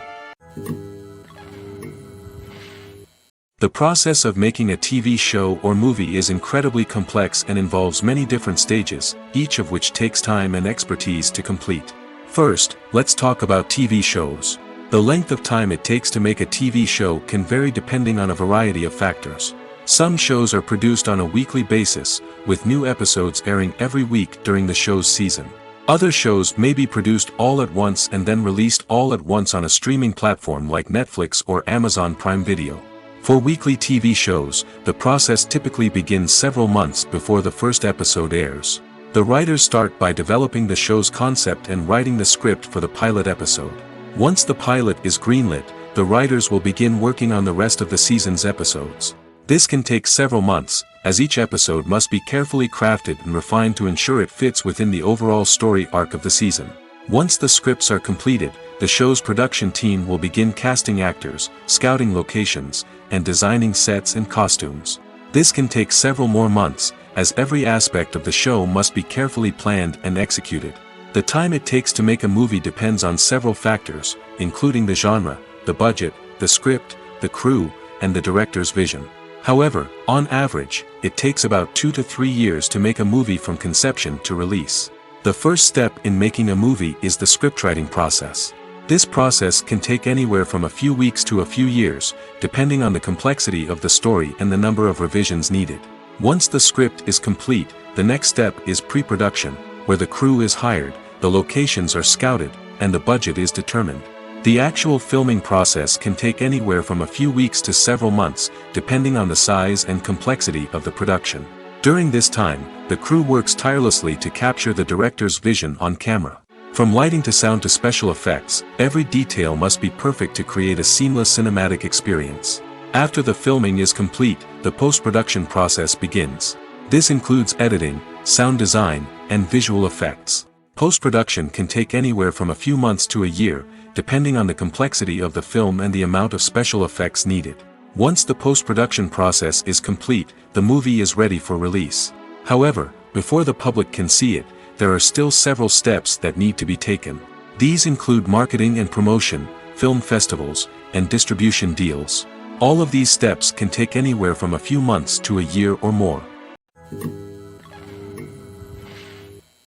The process of making a TV show or movie is incredibly complex and involves many different stages, each of which takes time and expertise to complete. First, let's talk about TV shows. The length of time it takes to make a TV show can vary depending on a variety of factors. Some shows are produced on a weekly basis, with new episodes airing every week during the show's season. Other shows may be produced all at once and then released all at once on a streaming platform like Netflix or Amazon Prime Video. For weekly TV shows, the process typically begins several months before the first episode airs. The writers start by developing the show's concept and writing the script for the pilot episode. Once the pilot is greenlit, the writers will begin working on the rest of the season's episodes. This can take several months, as each episode must be carefully crafted and refined to ensure it fits within the overall story arc of the season. Once the scripts are completed, the show's production team will begin casting actors, scouting locations, and designing sets and costumes. This can take several more months, as every aspect of the show must be carefully planned and executed. The time it takes to make a movie depends on several factors, including the genre, the budget, the script, the crew, and the director's vision. However, on average, it takes about 2 to 3 years to make a movie from conception to release. The first step in making a movie is the scriptwriting process. This process can take anywhere from a few weeks to a few years, depending on the complexity of the story and the number of revisions needed. Once the script is complete, the next step is pre-production, where the crew is hired, the locations are scouted, and the budget is determined. The actual filming process can take anywhere from a few weeks to several months, depending on the size and complexity of the production. During this time, the crew works tirelessly to capture the director's vision on camera. From lighting to sound to special effects, every detail must be perfect to create a seamless cinematic experience. After the filming is complete, the post-production process begins. This includes editing, sound design, and visual effects. Post-production can take anywhere from a few months to a year, depending on the complexity of the film and the amount of special effects needed. Once the post-production process is complete, the movie is ready for release. However, before the public can see it, there are still several steps that need to be taken. These include marketing and promotion, film festivals, and distribution deals. All of these steps can take anywhere from a few months to a year or more.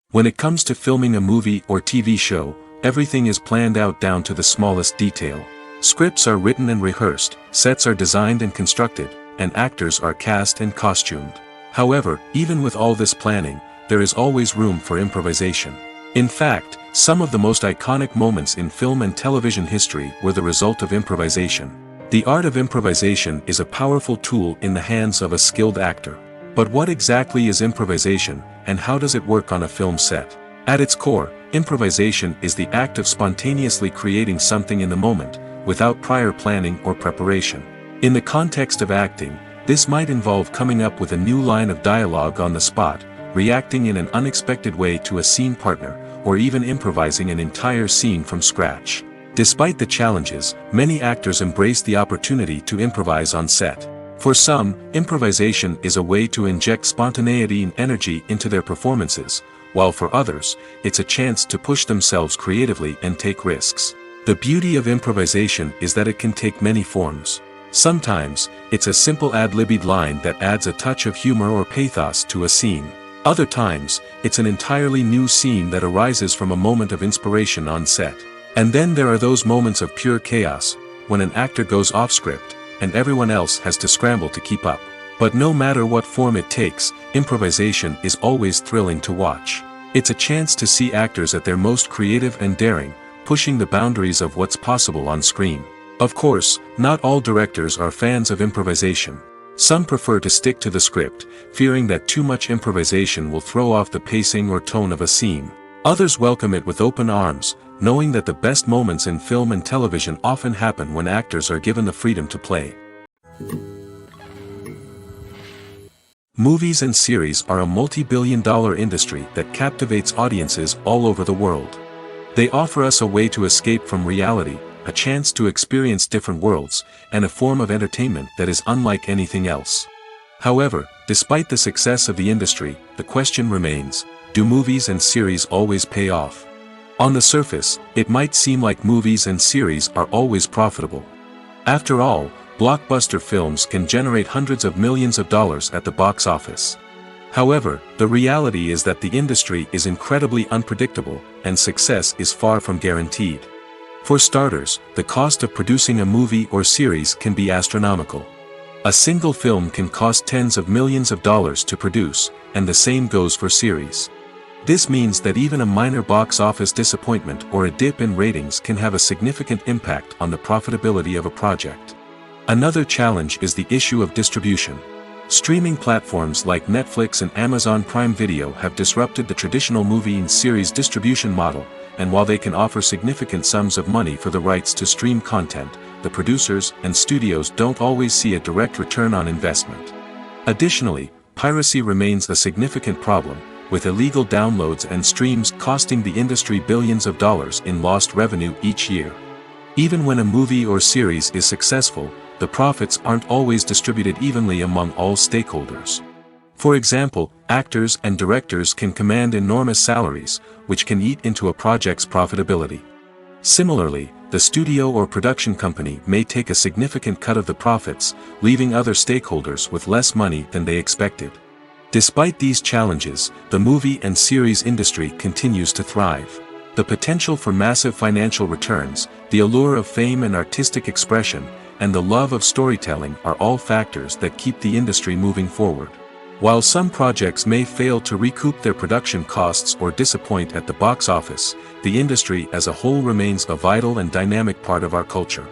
When it comes to filming a movie or TV show, everything is planned out down to the smallest detail. Scripts are written and rehearsed, sets are designed and constructed, and actors are cast and costumed. However, even with all this planning, there is always room for improvisation. In fact, some of the most iconic moments in film and television history were the result of improvisation. The art of improvisation is a powerful tool in the hands of a skilled actor. But what exactly is improvisation, and how does it work on a film set? At its core, improvisation is the act of spontaneously creating something in the moment, without prior planning or preparation. In the context of acting, this might involve coming up with a new line of dialogue on the spot, reacting in an unexpected way to a scene partner, or even improvising an entire scene from scratch. Despite the challenges, many actors embrace the opportunity to improvise on set. For some, improvisation is a way to inject spontaneity and energy into their performances, while for others, it's a chance to push themselves creatively and take risks. The beauty of improvisation is that it can take many forms. Sometimes, it's a simple ad-libbed line that adds a touch of humor or pathos to a scene. Other times, it's an entirely new scene that arises from a moment of inspiration on set. And then there are those moments of pure chaos, when an actor goes off script, and everyone else has to scramble to keep up. But no matter what form it takes, improvisation is always thrilling to watch. It's a chance to see actors at their most creative and daring, pushing the boundaries of what's possible on screen. Of course, not all directors are fans of improvisation. Some prefer to stick to the script, fearing that too much improvisation will throw off the pacing or tone of a scene. Others welcome it with open arms, knowing that the best moments in film and television often happen when actors are given the freedom to play. Movies and series are a multi-billion-dollar industry that captivates audiences all over the world. They offer us a way to escape from reality, a chance to experience different worlds, and a form of entertainment that is unlike anything else. However, despite the success of the industry, the question remains, do movies and series always pay off? On the surface, it might seem like movies and series are always profitable. After all, blockbuster films can generate hundreds of millions of dollars at the box office. However, the reality is that the industry is incredibly unpredictable, and success is far from guaranteed. For starters, the cost of producing a movie or series can be astronomical. A single film can cost tens of millions of dollars to produce, and the same goes for series. This means that even a minor box office disappointment or a dip in ratings can have a significant impact on the profitability of a project. Another challenge is the issue of distribution. Streaming platforms like Netflix and Amazon Prime Video have disrupted the traditional movie and series distribution model, and while they can offer significant sums of money for the rights to stream content, the producers and studios don't always see a direct return on investment. Additionally, piracy remains a significant problem, with illegal downloads and streams costing the industry billions of dollars in lost revenue each year. Even when a movie or series is successful, the profits aren't always distributed evenly among all stakeholders. For example, actors and directors can command enormous salaries, which can eat into a project's profitability. Similarly, the studio or production company may take a significant cut of the profits, leaving other stakeholders with less money than they expected. Despite these challenges, the movie and series industry continues to thrive. The potential for massive financial returns, the allure of fame and artistic expression, and the love of storytelling are all factors that keep the industry moving forward. While some projects may fail to recoup their production costs or disappoint at the box office, the industry as a whole remains a vital and dynamic part of our culture.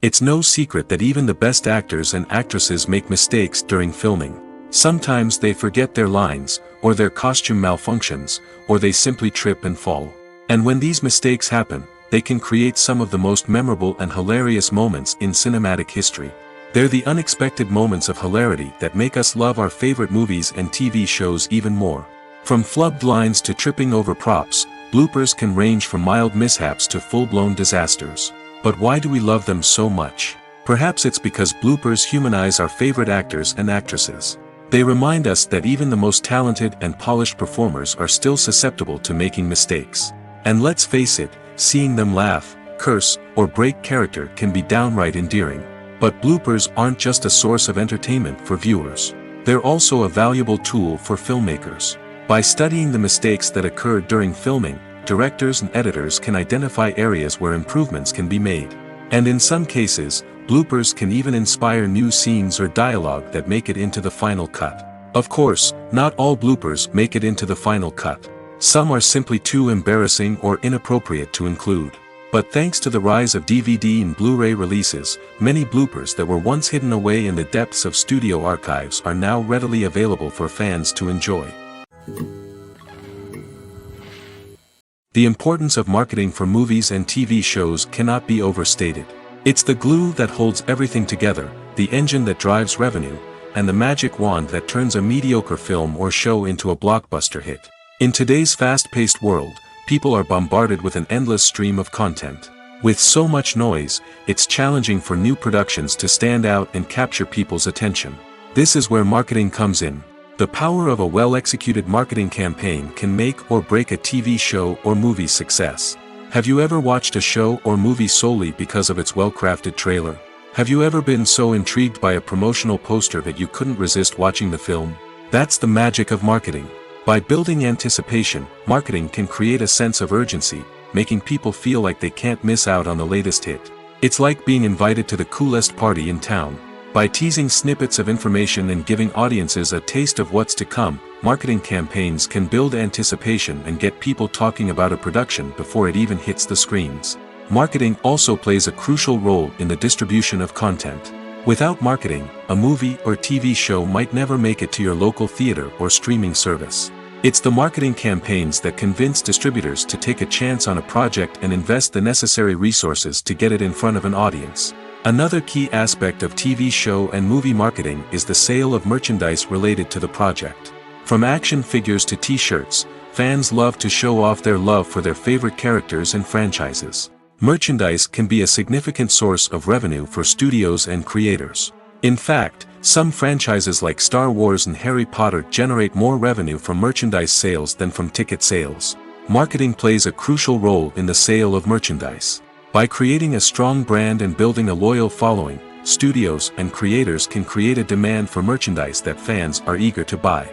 It's no secret that even the best actors and actresses make mistakes during filming. Sometimes they forget their lines, or their costume malfunctions, or they simply trip and fall. And when these mistakes happen, they can create some of the most memorable and hilarious moments in cinematic history. They're the unexpected moments of hilarity that make us love our favorite movies and TV shows even more. From flubbed lines to tripping over props, bloopers can range from mild mishaps to full-blown disasters. But why do we love them so much? Perhaps it's because bloopers humanize our favorite actors and actresses. They remind us that even the most talented and polished performers are still susceptible to making mistakes. And let's face it, seeing them laugh, curse, or break character can be downright endearing. But bloopers aren't just a source of entertainment for viewers. They're also a valuable tool for filmmakers. By studying the mistakes that occurred during filming, directors and editors can identify areas where improvements can be made. And in some cases, bloopers can even inspire new scenes or dialogue that make it into the final cut. Of course, not all bloopers make it into the final cut. Some are simply too embarrassing or inappropriate to include. But thanks to the rise of DVD and Blu-ray releases, many bloopers that were once hidden away in the depths of studio archives are now readily available for fans to enjoy. The importance of marketing for movies and TV shows cannot be overstated. It's the glue that holds everything together, the engine that drives revenue, and the magic wand that turns a mediocre film or show into a blockbuster hit. In today's fast-paced world, people are bombarded with an endless stream of content. With so much noise, it's challenging for new productions to stand out and capture people's attention. This is where marketing comes in. The power of a well-executed marketing campaign can make or break a TV show or movie's success. Have you ever watched a show or movie solely because of its well-crafted trailer? Have you ever been so intrigued by a promotional poster that you couldn't resist watching the film? That's the magic of marketing. By building anticipation, marketing can create a sense of urgency, making people feel like they can't miss out on the latest hit. It's like being invited to the coolest party in town. By teasing snippets of information and giving audiences a taste of what's to come, marketing campaigns can build anticipation and get people talking about a production before it even hits the screens. Marketing also plays a crucial role in the distribution of content. Without marketing, a movie or TV show might never make it to your local theater or streaming service. It's the marketing campaigns that convince distributors to take a chance on a project and invest the necessary resources to get it in front of an audience. Another key aspect of TV show and movie marketing is the sale of merchandise related to the project. From action figures to t-shirts, fans love to show off their love for their favorite characters and franchises. Merchandise can be a significant source of revenue for studios and creators. In fact, some franchises like Star Wars and Harry Potter generate more revenue from merchandise sales than from ticket sales. Marketing plays a crucial role in the sale of merchandise. By creating a strong brand and building a loyal following, studios and creators can create a demand for merchandise that fans are eager to buy.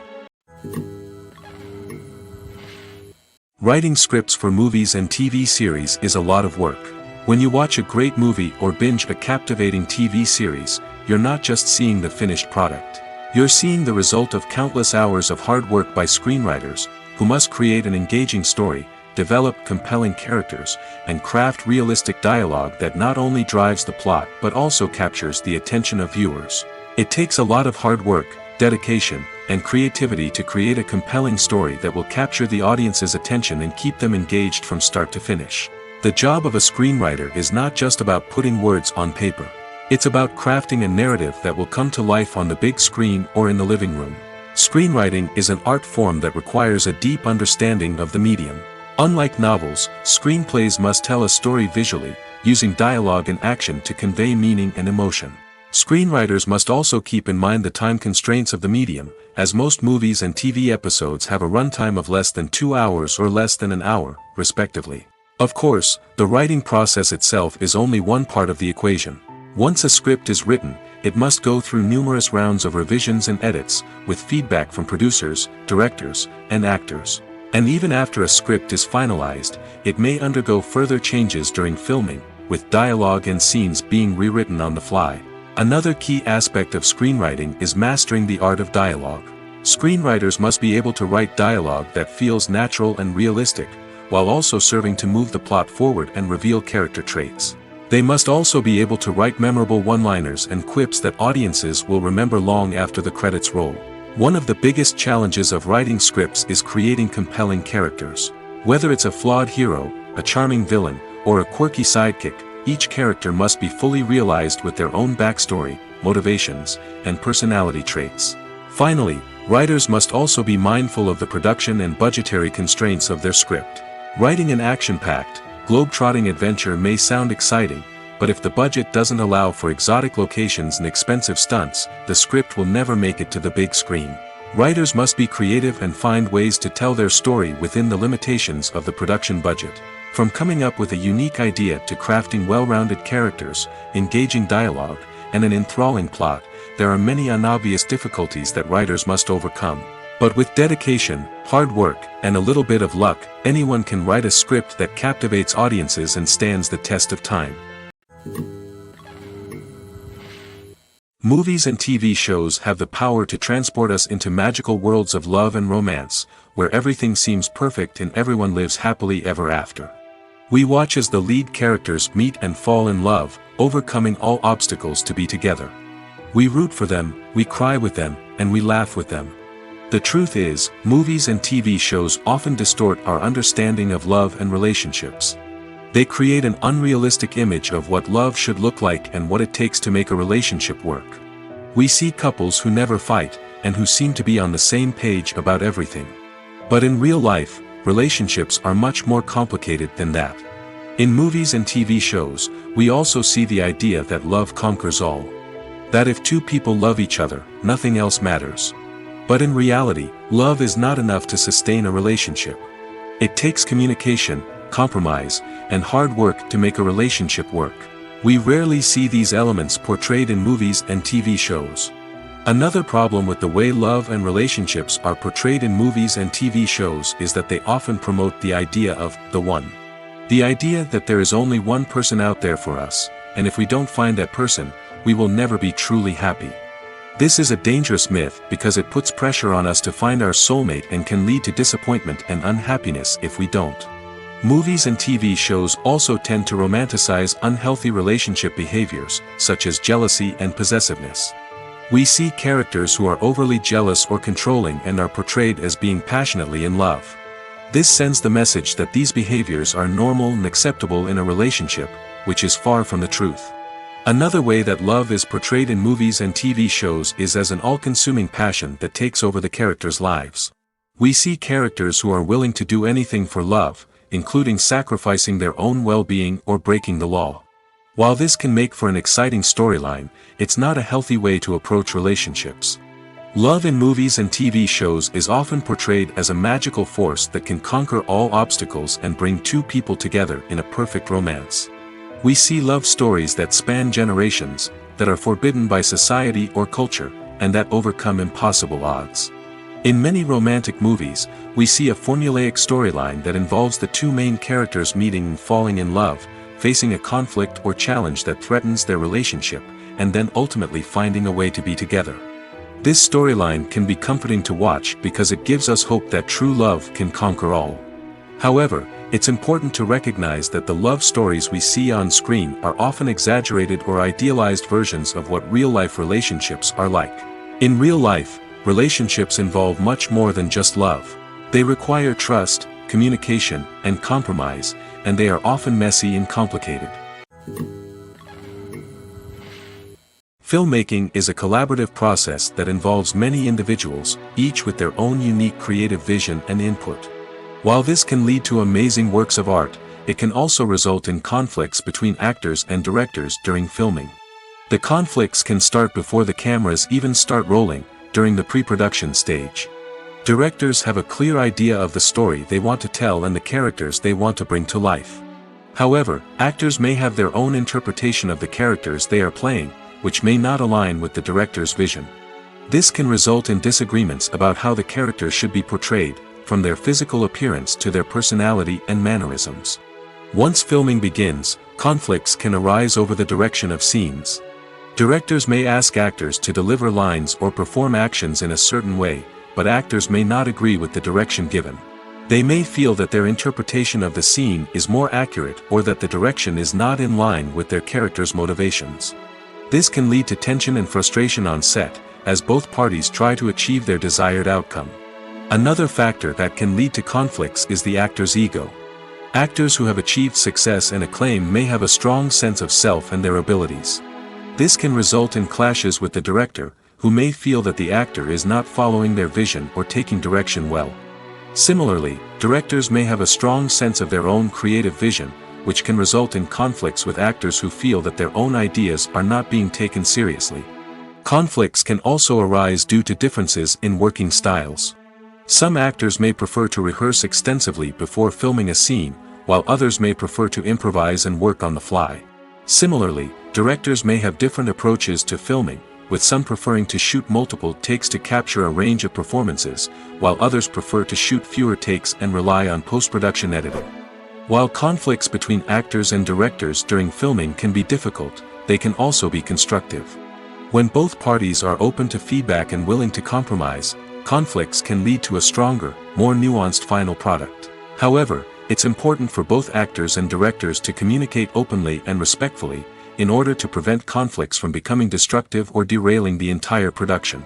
Writing scripts for movies and TV series is a lot of work. When you watch a great movie or binge a captivating TV series, you're not just seeing the finished product. You're seeing the result of countless hours of hard work by screenwriters, who must create an engaging story, develop compelling characters, and craft realistic dialogue that not only drives the plot but also captures the attention of viewers. It takes a lot of hard work, dedication, and creativity to create a compelling story that will capture the audience's attention and keep them engaged from start to finish. The job of a screenwriter is not just about putting words on paper. It's about crafting a narrative that will come to life on the big screen or in the living room. Screenwriting is an art form that requires a deep understanding of the medium. Unlike novels, screenplays must tell a story visually, using dialogue and action to convey meaning and emotion. Screenwriters must also keep in mind the time constraints of the medium, as most movies and TV episodes have a runtime of less than 2 hours or less than an hour, respectively. Of course, the writing process itself is only one part of the equation. Once a script is written, it must go through numerous rounds of revisions and edits, with feedback from producers, directors, and actors. And even after a script is finalized, it may undergo further changes during filming, with dialogue and scenes being rewritten on the fly. Another key aspect of screenwriting is mastering the art of dialogue. Screenwriters must be able to write dialogue that feels natural and realistic, while also serving to move the plot forward and reveal character traits. They must also be able to write memorable one-liners and quips that audiences will remember long after the credits roll. One of the biggest challenges of writing scripts is creating compelling characters. Whether it's a flawed hero, a charming villain, or a quirky sidekick, each character must be fully realized with their own backstory, motivations, and personality traits. Finally, writers must also be mindful of the production and budgetary constraints of their script. Writing an action-packed, globe-trotting adventure may sound exciting, but if the budget doesn't allow for exotic locations and expensive stunts, the script will never make it to the big screen. Writers must be creative and find ways to tell their story within the limitations of the production budget. From coming up with a unique idea to crafting well-rounded characters, engaging dialogue, and an enthralling plot, there are many unobvious difficulties that writers must overcome. But with dedication, hard work, and a little bit of luck, anyone can write a script that captivates audiences and stands the test of time. Movies and TV shows have the power to transport us into magical worlds of love and romance, where everything seems perfect and everyone lives happily ever after. We watch as the lead characters meet and fall in love, overcoming all obstacles to be together. We root for them, we cry with them, and we laugh with them. The truth is, movies and TV shows often distort our understanding of love and relationships. They create an unrealistic image of what love should look like and what it takes to make a relationship work. We see couples who never fight, and who seem to be on the same page about everything. But in real life, relationships are much more complicated than that. In movies and TV shows, we also see the idea that love conquers all. That if two people love each other, nothing else matters. But in reality, love is not enough to sustain a relationship. It takes communication, compromise, and hard work to make a relationship work. We rarely see these elements portrayed in movies and TV shows. Another problem with the way love and relationships are portrayed in movies and TV shows is that they often promote the idea of the one. The idea that there is only one person out there for us, and if we don't find that person, we will never be truly happy. This is a dangerous myth because it puts pressure on us to find our soulmate and can lead to disappointment and unhappiness if we don't. Movies and TV shows also tend to romanticize unhealthy relationship behaviors, such as jealousy and possessiveness. We see characters who are overly jealous or controlling and are portrayed as being passionately in love. This sends the message that these behaviors are normal and acceptable in a relationship, which is far from the truth. Another way that love is portrayed in movies and TV shows is as an all-consuming passion that takes over the characters' lives. We see characters who are willing to do anything for love, including sacrificing their own well-being or breaking the law. While this can make for an exciting storyline, it's not a healthy way to approach relationships. Love in movies and TV shows is often portrayed as a magical force that can conquer all obstacles and bring two people together in a perfect romance. We see love stories that span generations, that are forbidden by society or culture, and that overcome impossible odds. In many romantic movies, we see a formulaic storyline that involves the two main characters meeting and falling in love, facing a conflict or challenge that threatens their relationship, and then ultimately finding a way to be together. This storyline can be comforting to watch because it gives us hope that true love can conquer all. However, it's important to recognize that the love stories we see on screen are often exaggerated or idealized versions of what real-life relationships are like. In real life, relationships involve much more than just love. They require trust, communication, and compromise, and they are often messy and complicated. Filmmaking is a collaborative process that involves many individuals, each with their own unique creative vision and input. While this can lead to amazing works of art, it can also result in conflicts between actors and directors during filming. The conflicts can start before the cameras even start rolling, during the pre-production stage. Directors have a clear idea of the story they want to tell and the characters they want to bring to life. However, actors may have their own interpretation of the characters they are playing, which may not align with the director's vision. This can result in disagreements about how the character should be portrayed, from their physical appearance to their personality and mannerisms. Once filming begins, conflicts can arise over the direction of scenes. Directors may ask actors to deliver lines or perform actions in a certain way, but actors may not agree with the direction given. They may feel that their interpretation of the scene is more accurate or that the direction is not in line with their character's motivations. This can lead to tension and frustration on set, as both parties try to achieve their desired outcome. Another factor that can lead to conflicts is the actor's ego. Actors who have achieved success and acclaim may have a strong sense of self and their abilities. This can result in clashes with the director, who may feel that the actor is not following their vision or taking direction well. Similarly, directors may have a strong sense of their own creative vision, which can result in conflicts with actors who feel that their own ideas are not being taken seriously. Conflicts can also arise due to differences in working styles. Some actors may prefer to rehearse extensively before filming a scene, while others may prefer to improvise and work on the fly. Similarly, directors may have different approaches to filming, with some preferring to shoot multiple takes to capture a range of performances, while others prefer to shoot fewer takes and rely on post-production editing. While conflicts between actors and directors during filming can be difficult, they can also be constructive. When both parties are open to feedback and willing to compromise, conflicts can lead to a stronger, more nuanced final product. However, it's important for both actors and directors to communicate openly and respectfully, in order to prevent conflicts from becoming destructive or derailing the entire production.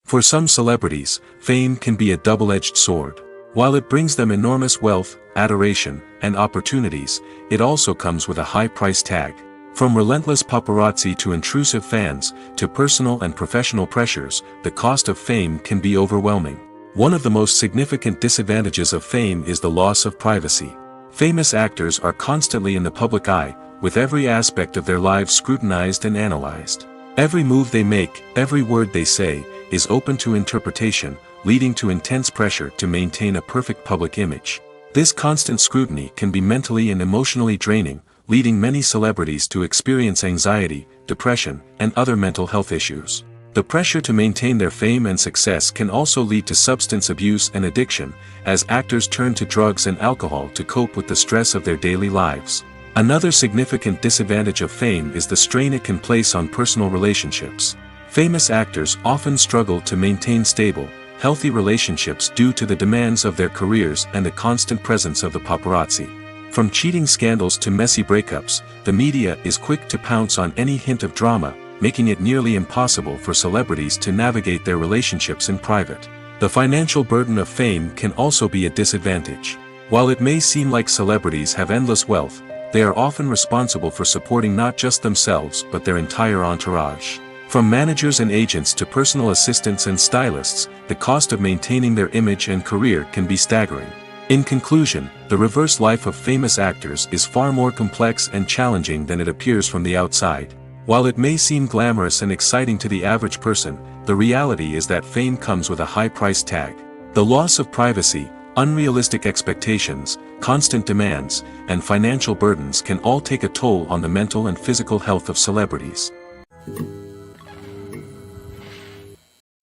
For some celebrities, fame can be a double-edged sword. While it brings them enormous wealth, adoration, and opportunities, it also comes with a high price tag. From relentless paparazzi to intrusive fans, to personal and professional pressures, the cost of fame can be overwhelming. One of the most significant disadvantages of fame is the loss of privacy. Famous actors are constantly in the public eye, with every aspect of their lives scrutinized and analyzed. Every move they make, every word they say, is open to interpretation, leading to intense pressure to maintain a perfect public image. This constant scrutiny can be mentally and emotionally draining, leading many celebrities to experience anxiety, depression, and other mental health issues. The pressure to maintain their fame and success can also lead to substance abuse and addiction, as actors turn to drugs and alcohol to cope with the stress of their daily lives. Another significant disadvantage of fame is the strain it can place on personal relationships. Famous actors often struggle to maintain stable, healthy relationships due to the demands of their careers and the constant presence of the paparazzi. From cheating scandals to messy breakups, the media is quick to pounce on any hint of drama, making it nearly impossible for celebrities to navigate their relationships in private. The financial burden of fame can also be a disadvantage. While it may seem like celebrities have endless wealth, they are often responsible for supporting not just themselves but their entire entourage. From managers and agents to personal assistants and stylists, the cost of maintaining their image and career can be staggering. In conclusion, the reverse life of famous actors is far more complex and challenging than it appears from the outside. While it may seem glamorous and exciting to the average person, the reality is that fame comes with a high price tag. The loss of privacy, unrealistic expectations, constant demands, and financial burdens can all take a toll on the mental and physical health of celebrities.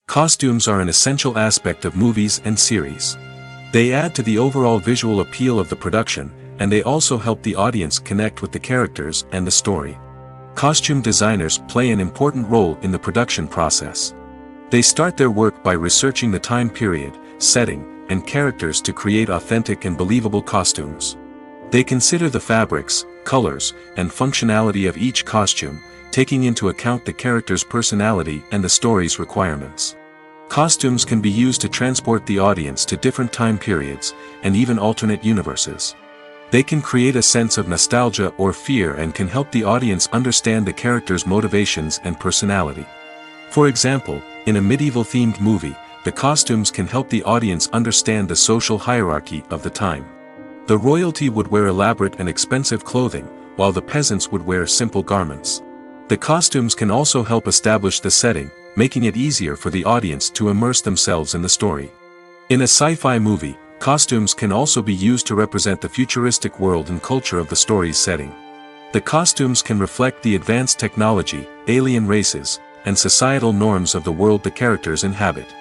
Costumes are an essential aspect of movies and series. They add to the overall visual appeal of the production, and they also help the audience connect with the characters and the story. Costume designers play an important role in the production process. They start their work by researching the time period, setting, and characters to create authentic and believable costumes. They consider the fabrics, colors, and functionality of each costume, taking into account the character's personality and the story's requirements. Costumes can be used to transport the audience to different time periods, and even alternate universes. They can create a sense of nostalgia or fear and can help the audience understand the character's motivations and personality. For example, in a medieval-themed movie, the costumes can help the audience understand the social hierarchy of the time. The royalty would wear elaborate and expensive clothing, while the peasants would wear simple garments. The costumes can also help establish the setting, making it easier for the audience to immerse themselves in the story. In a sci-fi movie, costumes can also be used to represent the futuristic world and culture of the story's setting. The costumes can reflect the advanced technology, alien races, and societal norms of the world the characters inhabit.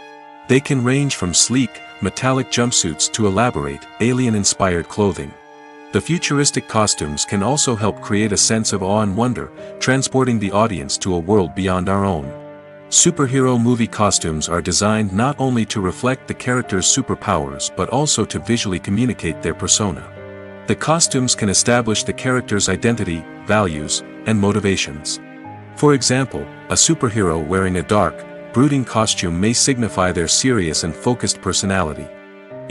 They can range from sleek, metallic jumpsuits to elaborate, alien-inspired clothing. The futuristic costumes can also help create a sense of awe and wonder, transporting the audience to a world beyond our own. Superhero movie costumes are designed not only to reflect the character's superpowers but also to visually communicate their persona. The costumes can establish the character's identity, values, and motivations. For example, a superhero wearing a dark, brooding costume may signify their serious and focused personality.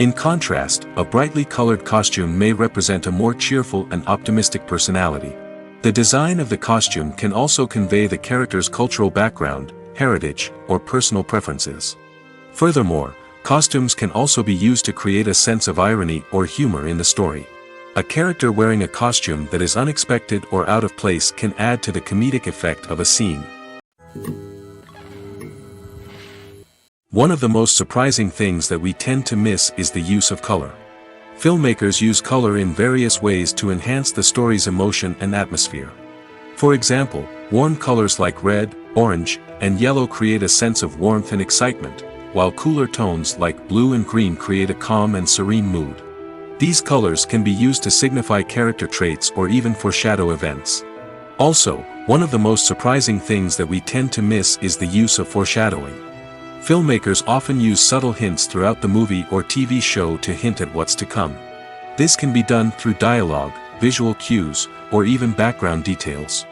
In contrast, a brightly colored costume may represent a more cheerful and optimistic personality. The design of the costume can also convey the character's cultural background, heritage, or personal preferences. Furthermore, costumes can also be used to create a sense of irony or humor in the story. A character wearing a costume that is unexpected or out of place can add to the comedic effect of a scene. One of the most surprising things that we tend to miss is the use of color. Filmmakers use color in various ways to enhance the story's emotion and atmosphere. For example, warm colors like red, orange, and yellow create a sense of warmth and excitement, while cooler tones like blue and green create a calm and serene mood. These colors can be used to signify character traits or even foreshadow events. Also, one of the most surprising things that we tend to miss is the use of foreshadowing. Filmmakers often use subtle hints throughout the movie or TV show to hint at what's to come. This can be done through dialogue, visual cues, or even background details.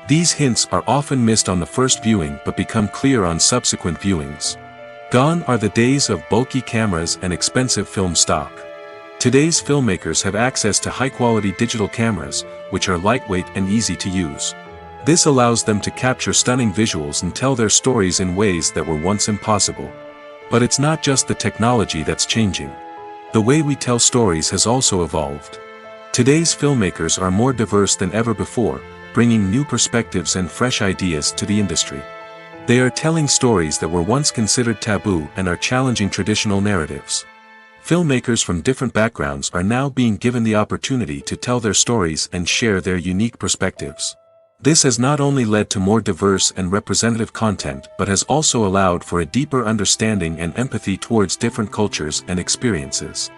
These hints are often missed on the first viewing but become clear on subsequent viewings. Gone are the days of bulky cameras and expensive film stock. Today's filmmakers have access to high-quality digital cameras, which are lightweight and easy to use. This allows them to capture stunning visuals and tell their stories in ways that were once impossible. But it's not just the technology that's changing. The way we tell stories has also evolved. Today's filmmakers are more diverse than ever before, bringing new perspectives and fresh ideas to the industry. They are telling stories that were once considered taboo and are challenging traditional narratives. Filmmakers from different backgrounds are now being given the opportunity to tell their stories and share their unique perspectives. This has not only led to more diverse and representative content but has also allowed for a deeper understanding and empathy towards different cultures and experiences.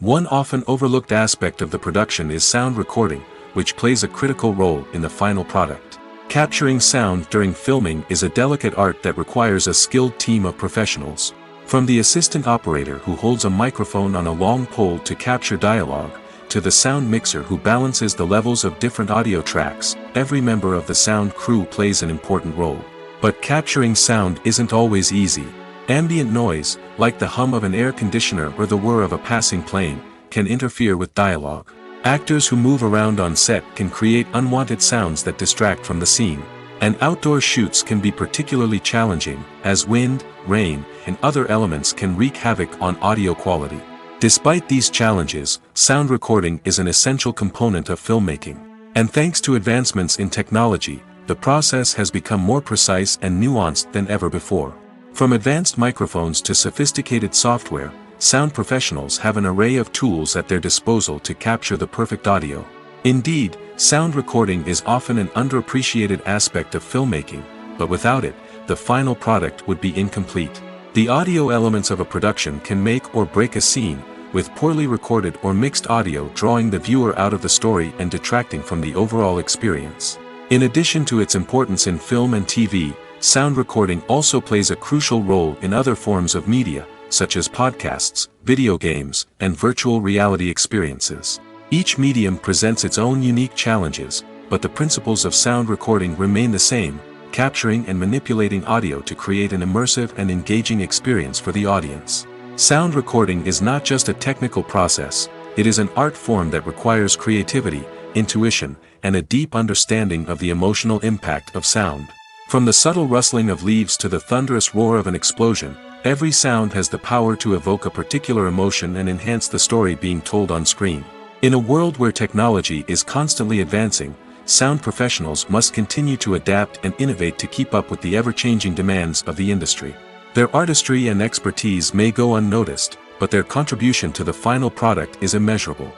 One often overlooked aspect of the production is sound recording, which plays a critical role in the final product. Capturing sound during filming is a delicate art that requires a skilled team of professionals. From the assistant operator who holds a microphone on a long pole to capture dialogue, to the sound mixer who balances the levels of different audio tracks, every member of the sound crew plays an important role. But capturing sound isn't always easy. Ambient noise, like the hum of an air conditioner or the whir of a passing plane, can interfere with dialogue. Actors who move around on set can create unwanted sounds that distract from the scene. And outdoor shoots can be particularly challenging, as wind, rain, and other elements can wreak havoc on audio quality. Despite these challenges, sound recording is an essential component of filmmaking. And thanks to advancements in technology, the process has become more precise and nuanced than ever before. From advanced microphones to sophisticated software, sound professionals have an array of tools at their disposal to capture the perfect audio. Indeed, sound recording is often an underappreciated aspect of filmmaking, but without it, the final product would be incomplete. The audio elements of a production can make or break a scene, with poorly recorded or mixed audio drawing the viewer out of the story and detracting from the overall experience. In addition to its importance in film and TV, sound recording also plays a crucial role in other forms of media, such as podcasts, video games, and virtual reality experiences. Each medium presents its own unique challenges, but the principles of sound recording remain the same, capturing and manipulating audio to create an immersive and engaging experience for the audience. Sound recording is not just a technical process, it is an art form that requires creativity, intuition, and a deep understanding of the emotional impact of sound. From the subtle rustling of leaves to the thunderous roar of an explosion, every sound has the power to evoke a particular emotion and enhance the story being told on screen. In a world where technology is constantly advancing, sound professionals must continue to adapt and innovate to keep up with the ever-changing demands of the industry. Their artistry and expertise may go unnoticed, but their contribution to the final product is immeasurable.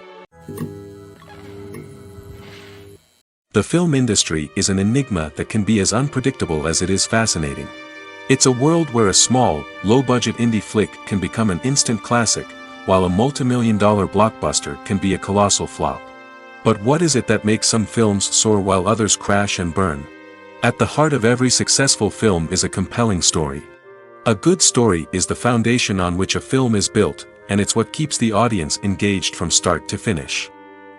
The film industry is an enigma that can be as unpredictable as it is fascinating. It's a world where a small, low-budget indie flick can become an instant classic, while a multi-million-dollar blockbuster can be a colossal flop. But what is it that makes some films soar while others crash and burn? At the heart of every successful film is a compelling story. A good story is the foundation on which a film is built, and it's what keeps the audience engaged from start to finish.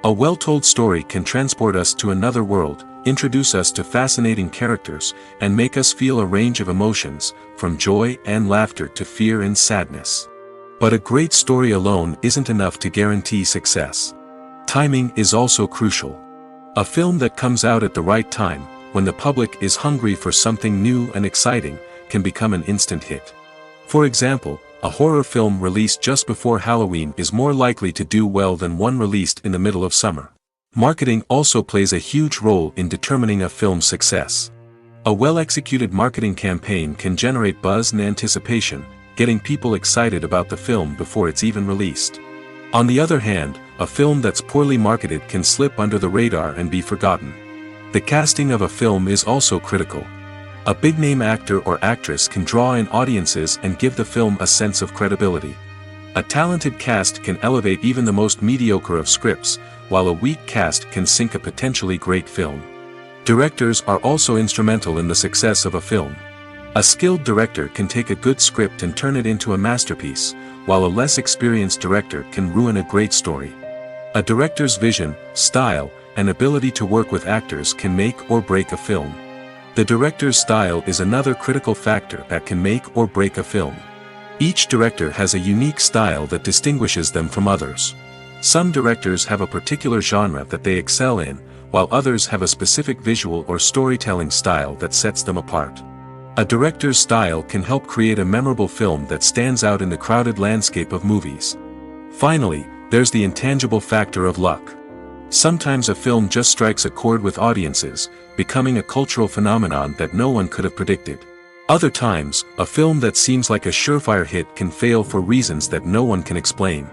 A well-told story can transport us to another world, introduce us to fascinating characters, and make us feel a range of emotions, from joy and laughter to fear and sadness. But a great story alone isn't enough to guarantee success. Timing is also crucial. A film that comes out at the right time, when the public is hungry for something new and exciting, can become an instant hit. For example, a horror film released just before Halloween is more likely to do well than one released in the middle of summer. Marketing also plays a huge role in determining a film's success. A well-executed marketing campaign can generate buzz and anticipation, getting people excited about the film before it's even released. On the other hand, a film that's poorly marketed can slip under the radar and be forgotten. The casting of a film is also critical. A big-name actor or actress can draw in audiences and give the film a sense of credibility. A talented cast can elevate even the most mediocre of scripts, while a weak cast can sink a potentially great film. Directors are also instrumental in the success of a film. A skilled director can take a good script and turn it into a masterpiece, while a less experienced director can ruin a great story. A director's vision, style, and ability to work with actors can make or break a film. The director's style is another critical factor that can make or break a film. Each director has a unique style that distinguishes them from others. Some directors have a particular genre that they excel in, while others have a specific visual or storytelling style that sets them apart. A director's style can help create a memorable film that stands out in the crowded landscape of movies. Finally, there's the intangible factor of luck. Sometimes a film just strikes a chord with audiences, becoming a cultural phenomenon that no one could have predicted. Other times, a film that seems like a surefire hit can fail for reasons that no one can explain.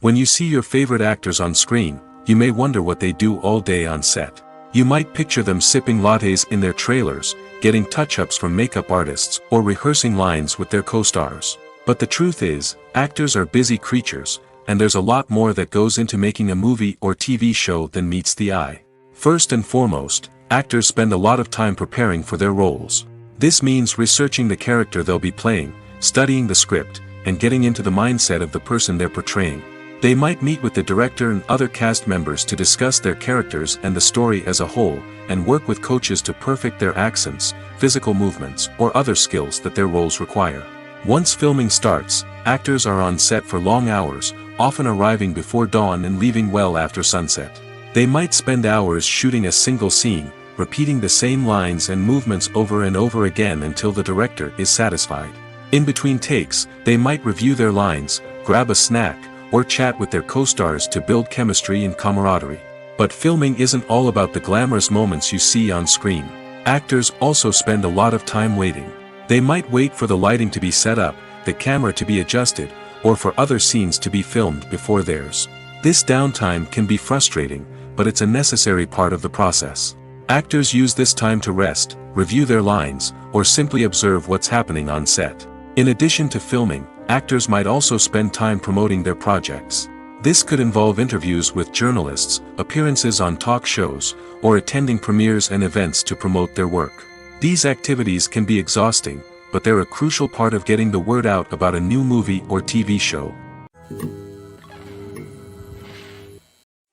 When you see your favorite actors on screen, you may wonder what they do all day on set. You might picture them sipping lattes in their trailers, getting touch-ups from makeup artists, or rehearsing lines with their co-stars. But the truth is, actors are busy creatures, and there's a lot more that goes into making a movie or TV show than meets the eye. First and foremost, actors spend a lot of time preparing for their roles. This means researching the character they'll be playing, studying the script, and getting into the mindset of the person they're portraying. They might meet with the director and other cast members to discuss their characters and the story as a whole, and work with coaches to perfect their accents, physical movements, or other skills that their roles require. Once filming starts, actors are on set for long hours, often arriving before dawn and leaving well after sunset. They might spend hours shooting a single scene, repeating the same lines and movements over and over again until the director is satisfied. In between takes, they might review their lines, grab a snack, or chat with their co-stars to build chemistry and camaraderie. But filming isn't all about the glamorous moments you see on screen. Actors also spend a lot of time waiting. They might wait for the lighting to be set up, the camera to be adjusted, or for other scenes to be filmed before theirs. This downtime can be frustrating, but it's a necessary part of the process. Actors use this time to rest, review their lines, or simply observe what's happening on set. In addition to filming, actors might also spend time promoting their projects. This could involve interviews with journalists, appearances on talk shows, or attending premieres and events to promote their work. These activities can be exhausting, but they're a crucial part of getting the word out about a new movie or TV show.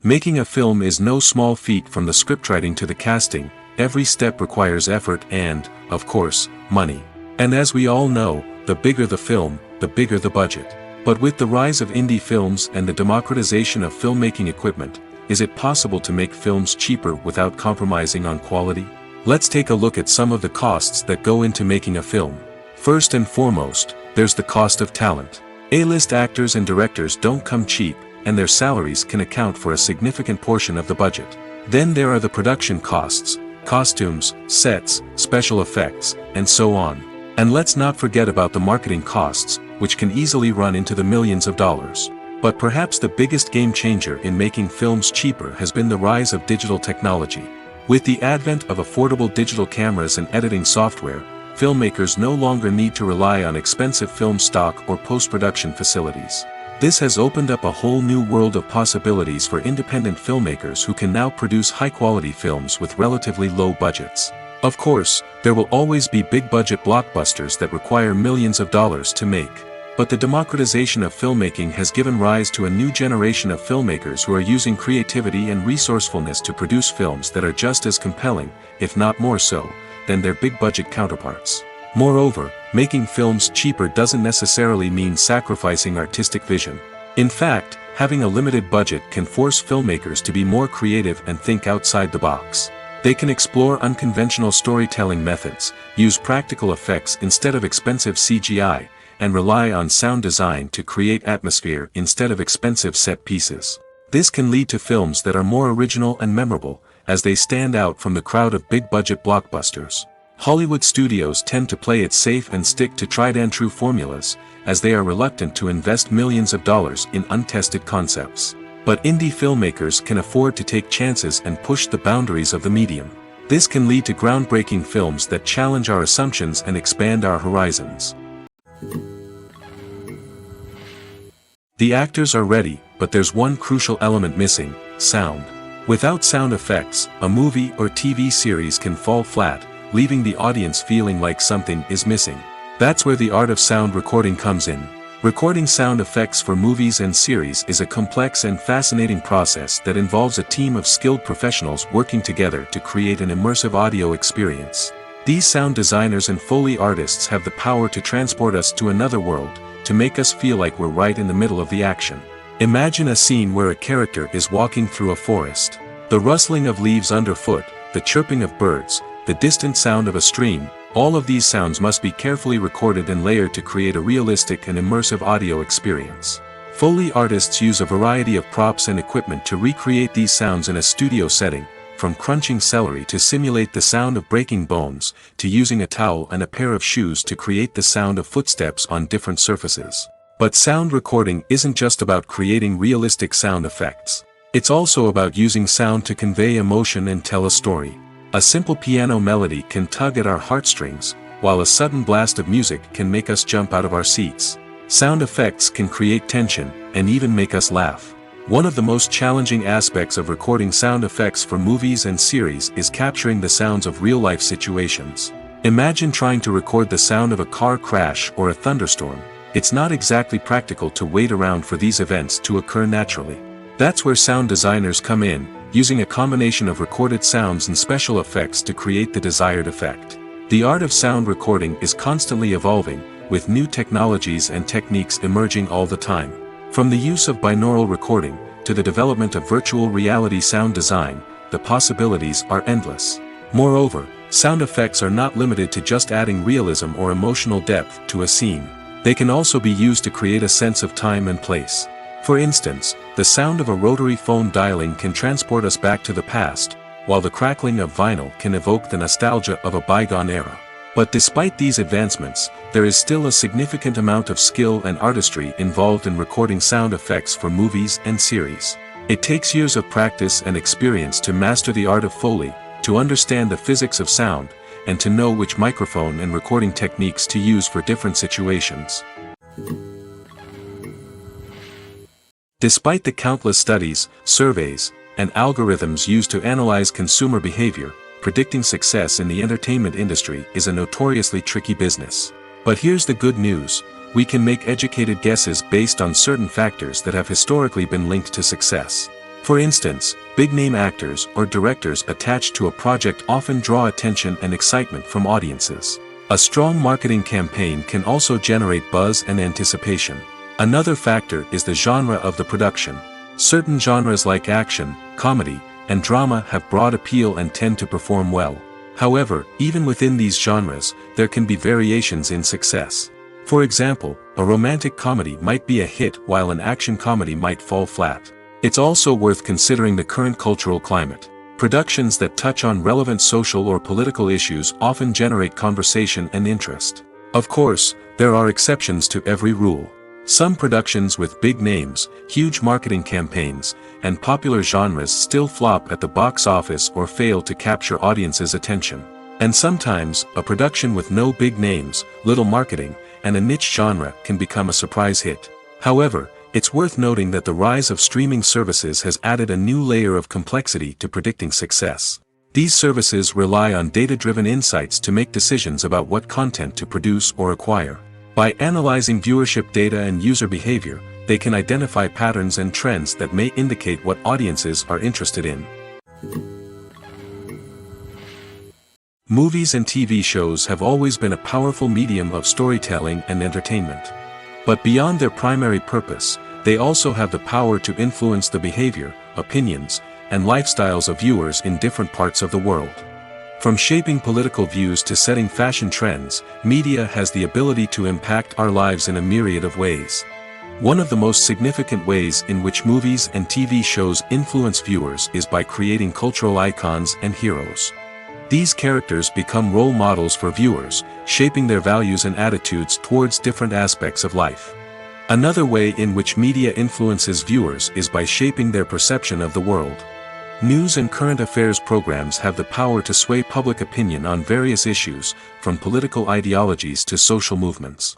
Making a film is no small feat. From the scriptwriting to the casting, every step requires effort and, of course, money. And as we all know, the bigger the film, the bigger the budget. But with the rise of indie films and the democratization of filmmaking equipment, is it possible to make films cheaper without compromising on quality? Let's take a look at some of the costs that go into making a film. First and foremost, there's the cost of talent. A-list actors and directors don't come cheap, and their salaries can account for a significant portion of the budget. Then there are the production costs, costumes, sets, special effects, and so on. And let's not forget about the marketing costs, which can easily run into the millions of dollars. But perhaps the biggest game changer in making films cheaper has been the rise of digital technology. With the advent of affordable digital cameras and editing software, filmmakers no longer need to rely on expensive film stock or post-production facilities. This has opened up a whole new world of possibilities for independent filmmakers who can now produce high-quality films with relatively low budgets. Of course, there will always be big-budget blockbusters that require millions of dollars to make. But the democratization of filmmaking has given rise to a new generation of filmmakers who are using creativity and resourcefulness to produce films that are just as compelling, if not more so, than their big-budget counterparts. Moreover, making films cheaper doesn't necessarily mean sacrificing artistic vision. In fact, having a limited budget can force filmmakers to be more creative and think outside the box. They can explore unconventional storytelling methods, use practical effects instead of expensive CGI, and rely on sound design to create atmosphere instead of expensive set pieces. This can lead to films that are more original and memorable, as they stand out from the crowd of big-budget blockbusters. Hollywood studios tend to play it safe and stick to tried-and-true formulas, as they are reluctant to invest millions of dollars in untested concepts. But indie filmmakers can afford to take chances and push the boundaries of the medium. This can lead to groundbreaking films that challenge our assumptions and expand our horizons. The actors are ready, but there's one crucial element missing: sound. Without sound effects, a movie or TV series can fall flat, leaving the audience feeling like something is missing. That's where the art of sound recording comes in. Recording sound effects for movies and series is a complex and fascinating process that involves a team of skilled professionals working together to create an immersive audio experience. These sound designers and Foley artists have the power to transport us to another world, to make us feel like we're right in the middle of the action. Imagine a scene where a character is walking through a forest. The rustling of leaves underfoot, the chirping of birds, the distant sound of a stream, all of these sounds must be carefully recorded and layered to create a realistic and immersive audio experience. Foley artists use a variety of props and equipment to recreate these sounds in a studio setting, from crunching celery to simulate the sound of breaking bones, to using a towel and a pair of shoes to create the sound of footsteps on different surfaces. But sound recording isn't just about creating realistic sound effects. It's also about using sound to convey emotion and tell a story. A simple piano melody can tug at our heartstrings, while a sudden blast of music can make us jump out of our seats. Sound effects can create tension, and even make us laugh. One of the most challenging aspects of recording sound effects for movies and series is capturing the sounds of real-life situations. Imagine trying to record the sound of a car crash or a thunderstorm. It's not exactly practical to wait around for these events to occur naturally. That's where sound designers come in, using a combination of recorded sounds and special effects to create the desired effect. The art of sound recording is constantly evolving, with new technologies and techniques emerging all the time. From the use of binaural recording, to the development of virtual reality sound design, the possibilities are endless. Moreover, sound effects are not limited to just adding realism or emotional depth to a scene. They can also be used to create a sense of time and place. For instance, the sound of a rotary phone dialing can transport us back to the past, while the crackling of vinyl can evoke the nostalgia of a bygone era. But despite these advancements, there is still a significant amount of skill and artistry involved in recording sound effects for movies and series. It takes years of practice and experience to master the art of Foley, to understand the physics of sound, and to know which microphone and recording techniques to use for different situations. Despite the countless studies, surveys, and algorithms used to analyze consumer behavior, predicting success in the entertainment industry is a notoriously tricky business. But here's the good news: we can make educated guesses based on certain factors that have historically been linked to success. For instance, big-name actors or directors attached to a project often draw attention and excitement from audiences. A strong marketing campaign can also generate buzz and anticipation. Another factor is the genre of the production. Certain genres like action, comedy, and drama have broad appeal and tend to perform well. However, even within these genres, there can be variations in success. For example, a romantic comedy might be a hit while an action comedy might fall flat. It's also worth considering the current cultural climate. Productions that touch on relevant social or political issues often generate conversation and interest. Of course, there are exceptions to every rule. Some productions with big names, huge marketing campaigns, and popular genres still flop at the box office or fail to capture audiences' attention. And sometimes, a production with no big names, little marketing, and a niche genre can become a surprise hit. However, it's worth noting that the rise of streaming services has added a new layer of complexity to predicting success. These services rely on data-driven insights to make decisions about what content to produce or acquire. By analyzing viewership data and user behavior, they can identify patterns and trends that may indicate what audiences are interested in. Movies and TV shows have always been a powerful medium of storytelling and entertainment. But beyond their primary purpose, they also have the power to influence the behavior, opinions, and lifestyles of viewers in different parts of the world. From shaping political views to setting fashion trends, media has the ability to impact our lives in a myriad of ways. One of the most significant ways in which movies and TV shows influence viewers is by creating cultural icons and heroes. These characters become role models for viewers, shaping their values and attitudes towards different aspects of life. Another way in which media influences viewers is by shaping their perception of the world. News and current affairs programs have the power to sway public opinion on various issues, from political ideologies to social movements.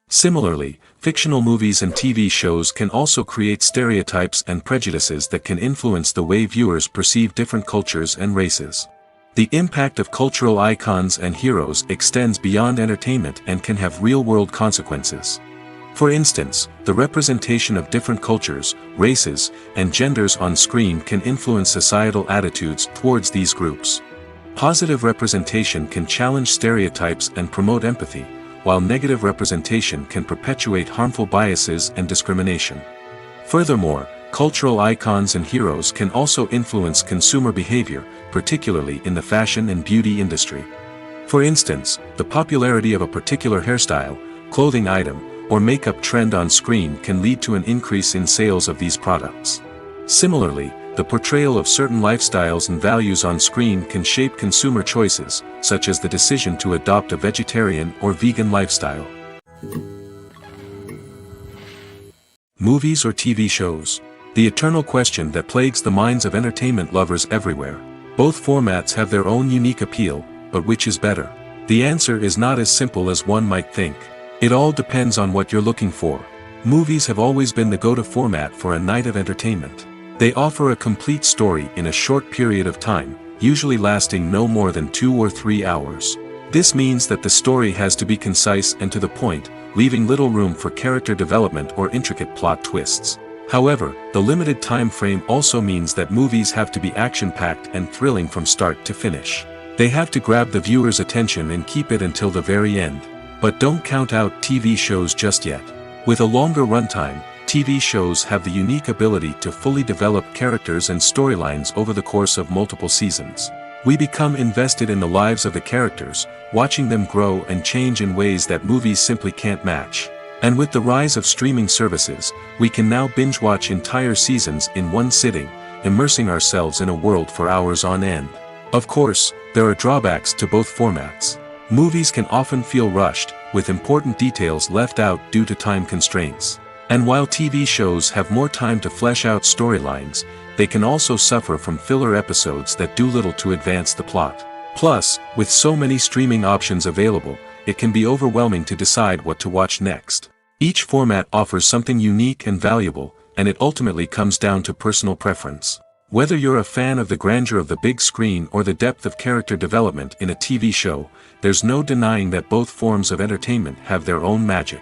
Similarly, fictional movies and TV shows can also create stereotypes and prejudices that can influence the way viewers perceive different cultures and races. The impact of cultural icons and heroes extends beyond entertainment and can have real-world consequences. For instance, the representation of different cultures, races, and genders on screen can influence societal attitudes towards these groups. Positive representation can challenge stereotypes and promote empathy, while negative representation can perpetuate harmful biases and discrimination. Furthermore, cultural icons and heroes can also influence consumer behavior, particularly in the fashion and beauty industry. For instance, the popularity of a particular hairstyle, clothing item, or makeup trend on screen can lead to an increase in sales of these products. Similarly, the portrayal of certain lifestyles and values on screen can shape consumer choices, such as the decision to adopt a vegetarian or vegan lifestyle. Movies or TV shows? The eternal question that plagues the minds of entertainment lovers everywhere. Both formats have their own unique appeal, but which is better? The answer is not as simple as one might think. It all depends on what you're looking for. Movies have always been the go-to format for a night of entertainment. They offer a complete story in a short period of time, usually lasting no more than 2 or 3 hours. This means that the story has to be concise and to the point, leaving little room for character development or intricate plot twists. However, the limited time frame also means that movies have to be action-packed and thrilling from start to finish. They have to grab the viewer's attention and keep it until the very end. But don't count out TV shows just yet. With a longer runtime, TV shows have the unique ability to fully develop characters and storylines over the course of multiple seasons. We become invested in the lives of the characters, watching them grow and change in ways that movies simply can't match. And with the rise of streaming services, we can now binge-watch entire seasons in one sitting, immersing ourselves in a world for hours on end. Of course, there are drawbacks to both formats. Movies can often feel rushed, with important details left out due to time constraints. And while TV shows have more time to flesh out storylines, they can also suffer from filler episodes that do little to advance the plot. Plus, with so many streaming options available, it can be overwhelming to decide what to watch next. Each format offers something unique and valuable, and it ultimately comes down to personal preference. Whether you're a fan of the grandeur of the big screen or the depth of character development in a TV show, there's no denying that both forms of entertainment have their own magic.